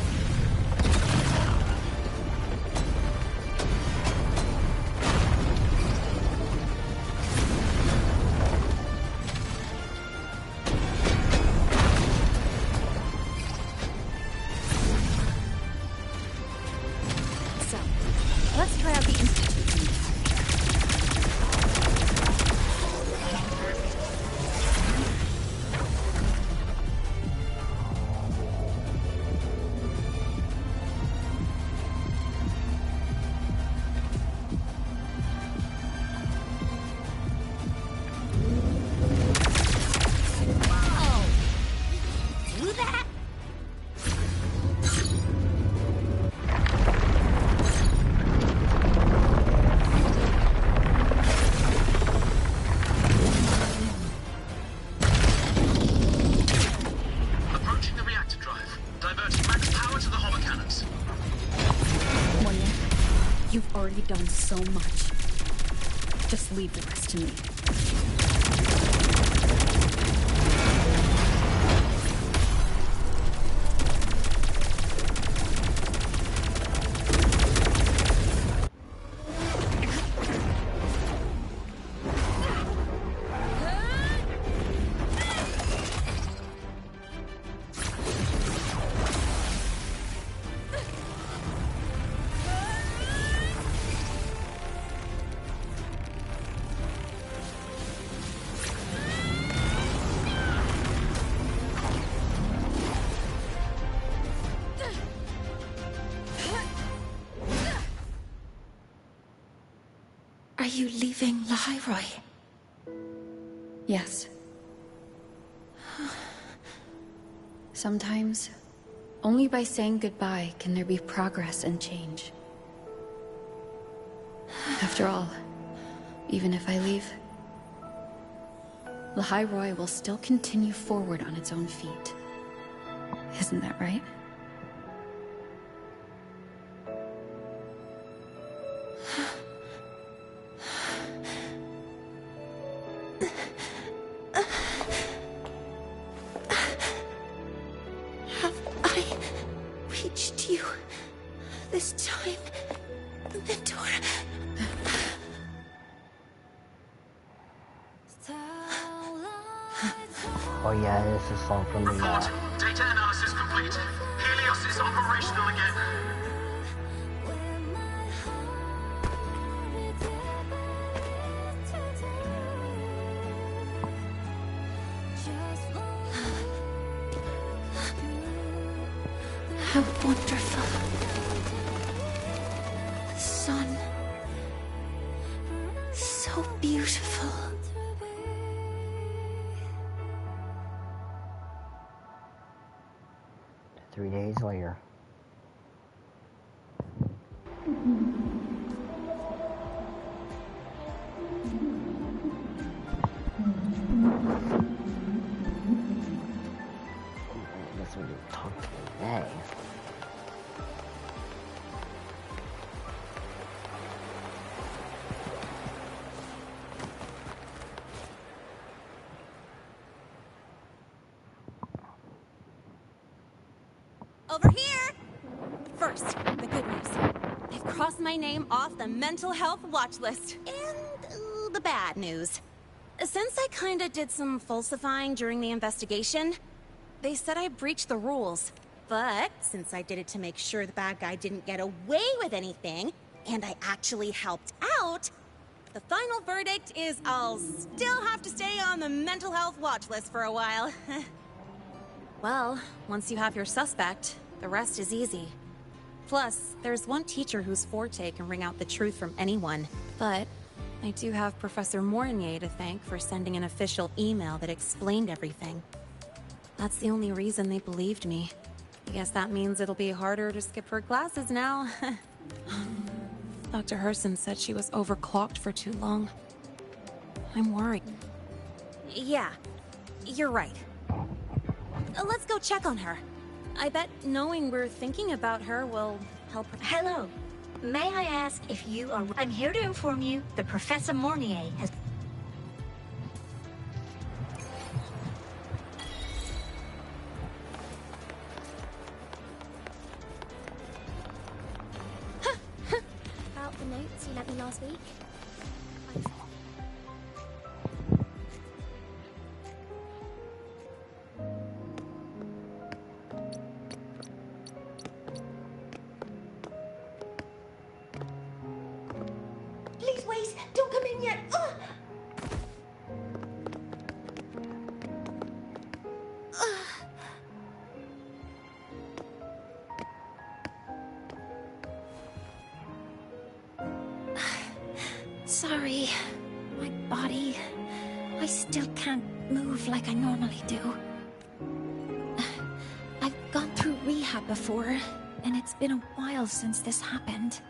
So, let's try out the Institute. Do that? Approaching the reactor drive. Diverting max power to the hover cannons. Mornye, you've already done so much. Just leave the rest to me. Are you leaving Lahairoi? Yes. Sometimes, only by saying goodbye can there be progress and change. After all, even if I leave, Lahairoi will still continue forward on its own feet. Isn't that right? Have I reached you this time, Mentor? Oh yeah, this is a song from the Report. Data analysis complete. Helios is operational again. How wonderful. The sun. So beautiful. 3 days later. I guess we didn't talk today. Over here! First, the good news. They've crossed my name off the mental health watch list. And the bad news. Since I kinda did some falsifying during the investigation, they said I breached the rules. But since I did it to make sure the bad guy didn't get away with anything, and I actually helped out, the final verdict is I'll still have to stay on the mental health watch list for a while. Well, once you have your suspect, the rest is easy. Plus, there's one teacher whose forte can wring out the truth from anyone. But I do have Professor Mornye to thank for sending an official email that explained everything. That's the only reason they believed me. I guess that means it'll be harder to skip her classes now. Dr. Herson said she was overclocked for too long. I'm worried. Yeah, you're right. Let's go check on her. I bet knowing we're thinking about her will help her. Hello. May I ask if you are... I'm here to inform you that Professor Mornye has... About the notes you lent me last week. Please wait! Don't come in yet! Ugh. Sorry. My body... I still can't move like I normally do. I've gone through rehab before, and it's been a while since this happened.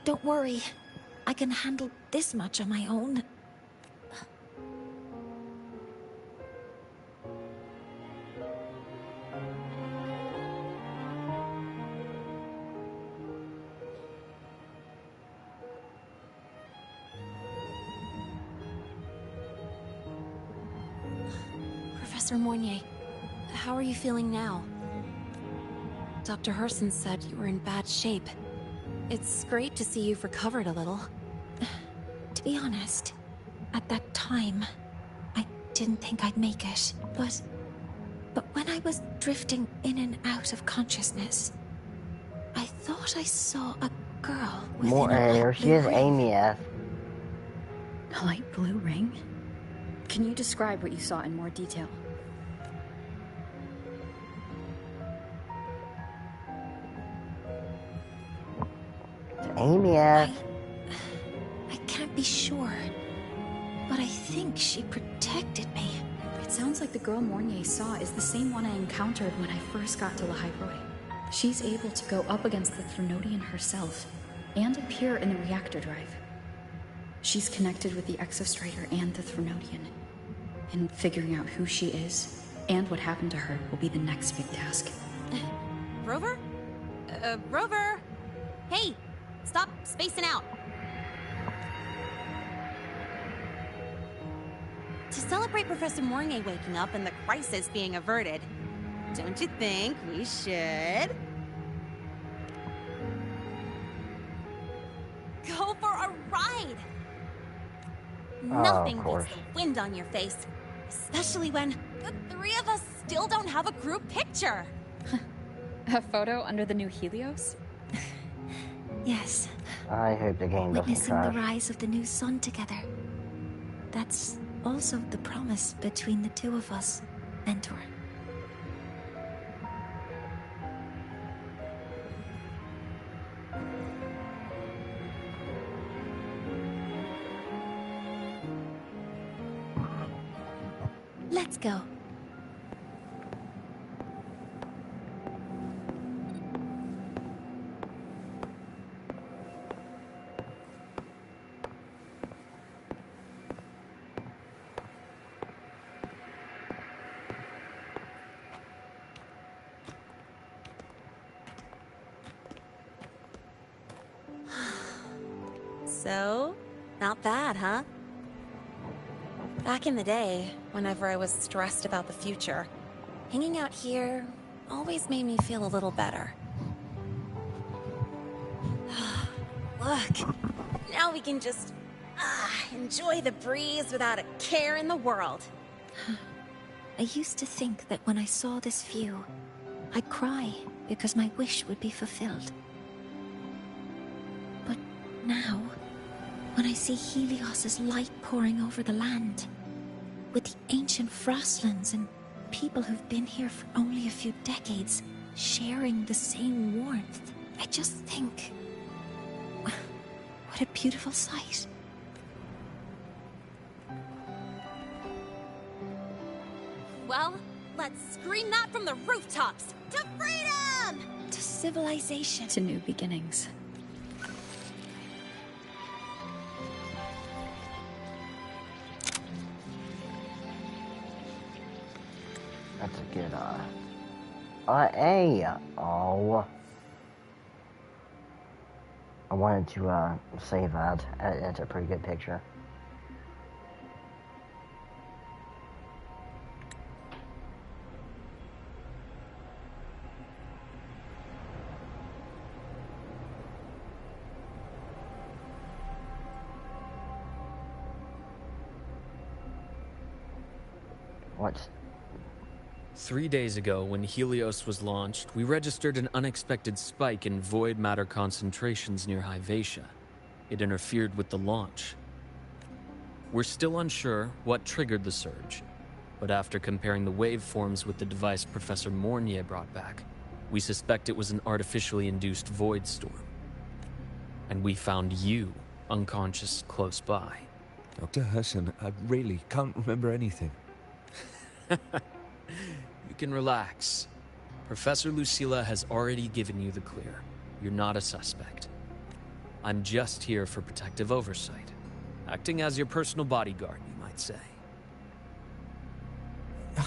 Don't worry. I can handle this much on my own. Professor Mornye, how are you feeling now? Dr. Herson said you were in bad shape. It's great to see you've recovered a little. To be honest, at that time, I didn't think I'd make it, but when I was drifting in and out of consciousness, I thought I saw a girl with There she is, Amy S. A light blue ring? Can you describe what you saw in more detail? Amy S. I can't be sure, but I think she protected me. It sounds like the girl Mornye saw is the same one I encountered when I first got to Lahairoi. She's able to go up against the Threnodian herself and appear in the reactor drive. She's connected with the Exostrider and the Threnodian, and figuring out who she is and what happened to her will be the next big task. Rover? Rover! Hey! Stop spacing out! To celebrate Professor Mornye waking up and the crisis being averted, don't you think we should... go for a ride? Nothing beats the wind on your face, especially when the three of us still don't have a group picture. A photo under the new Helios? Yes. I hope the game doesn't Witnessing the crash. rise of the new sun together. That's also the promise between the two of us, Mentor. Let's go. So, not bad, huh? Back in the day, whenever I was stressed about the future, hanging out here always made me feel a little better. Look, now we can just enjoy the breeze without a care in the world. I used to think that when I saw this view, I'd cry because my wish would be fulfilled. But now, when I see Helios's light pouring over the land, with the ancient Frostlands and people who've been here for only a few decades sharing the same warmth, I just think, what a beautiful sight. Well, Let's scream that from the rooftops! To freedom! To civilization. To new beginnings. That's a good, hey! Oh. I wanted to, save that. That's a pretty good picture. What? 3 days ago, when Helios was launched, we registered an unexpected spike in void matter concentrations near Hyvatia. It interfered with the launch. We're still unsure what triggered the surge, but after comparing the waveforms with the device Professor Mornye brought back, we suspect it was an artificially induced void storm. And we found you unconscious close by. Dr. Herson, I really can't remember anything. You can relax. Professor Lucilla has already given you the clear. You're not a suspect. I'm just here for protective oversight. Acting as your personal bodyguard, you might say.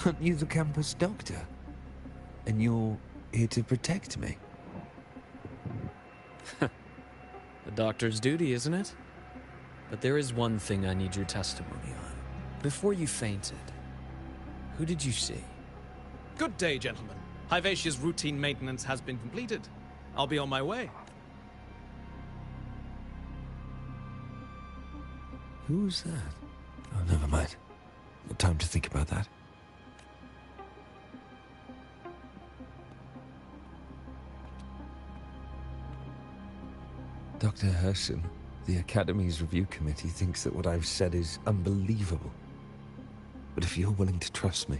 Aren't you the campus doctor? And you're here to protect me? The doctor's duty, isn't it? But there is one thing I need your testimony on. Before you fainted, who did you see? Good day, gentlemen. Hyvatia's routine maintenance has been completed. I'll be on my way. Who was that? Oh, never mind. No time to think about that. Dr. Herson, the Academy's review committee thinks that what I've said is unbelievable. But if you're willing to trust me...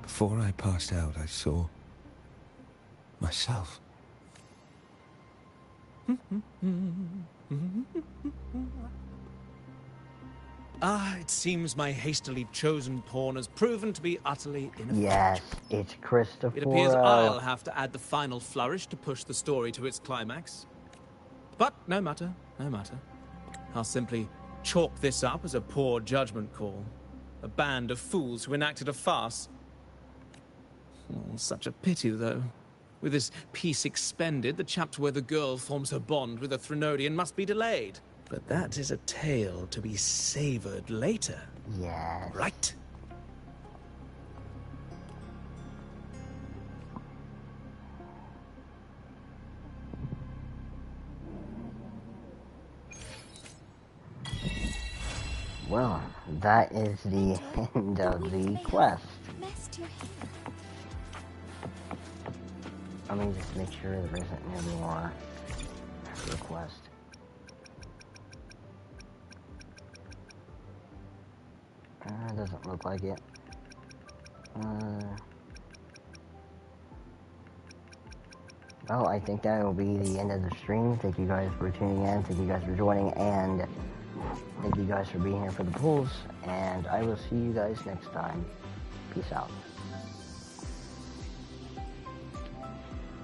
Before I passed out, I saw... myself. It seems my hastily chosen pawn has proven to be utterly ineffective. Yes, it's Christopher. It appears I'll have to add the final flourish to push the story to its climax. But no matter, no matter. I'll simply chalk this up as a poor judgment call. A band of fools who enacted a farce. Oh, such a pity, though. With this piece expended, the chapter where the girl forms her bond with a Threnodian must be delayed. But that is a tale to be savored later. Yes. Right? Well, that is the end of the quest. Let me just make sure there isn't any more request. Doesn't look like it. Well, I think that will be the end of the stream. Thank you guys for tuning in. Thank you guys for joining, and thank you guys for being here for the pools. And I will see you guys next time. Peace out.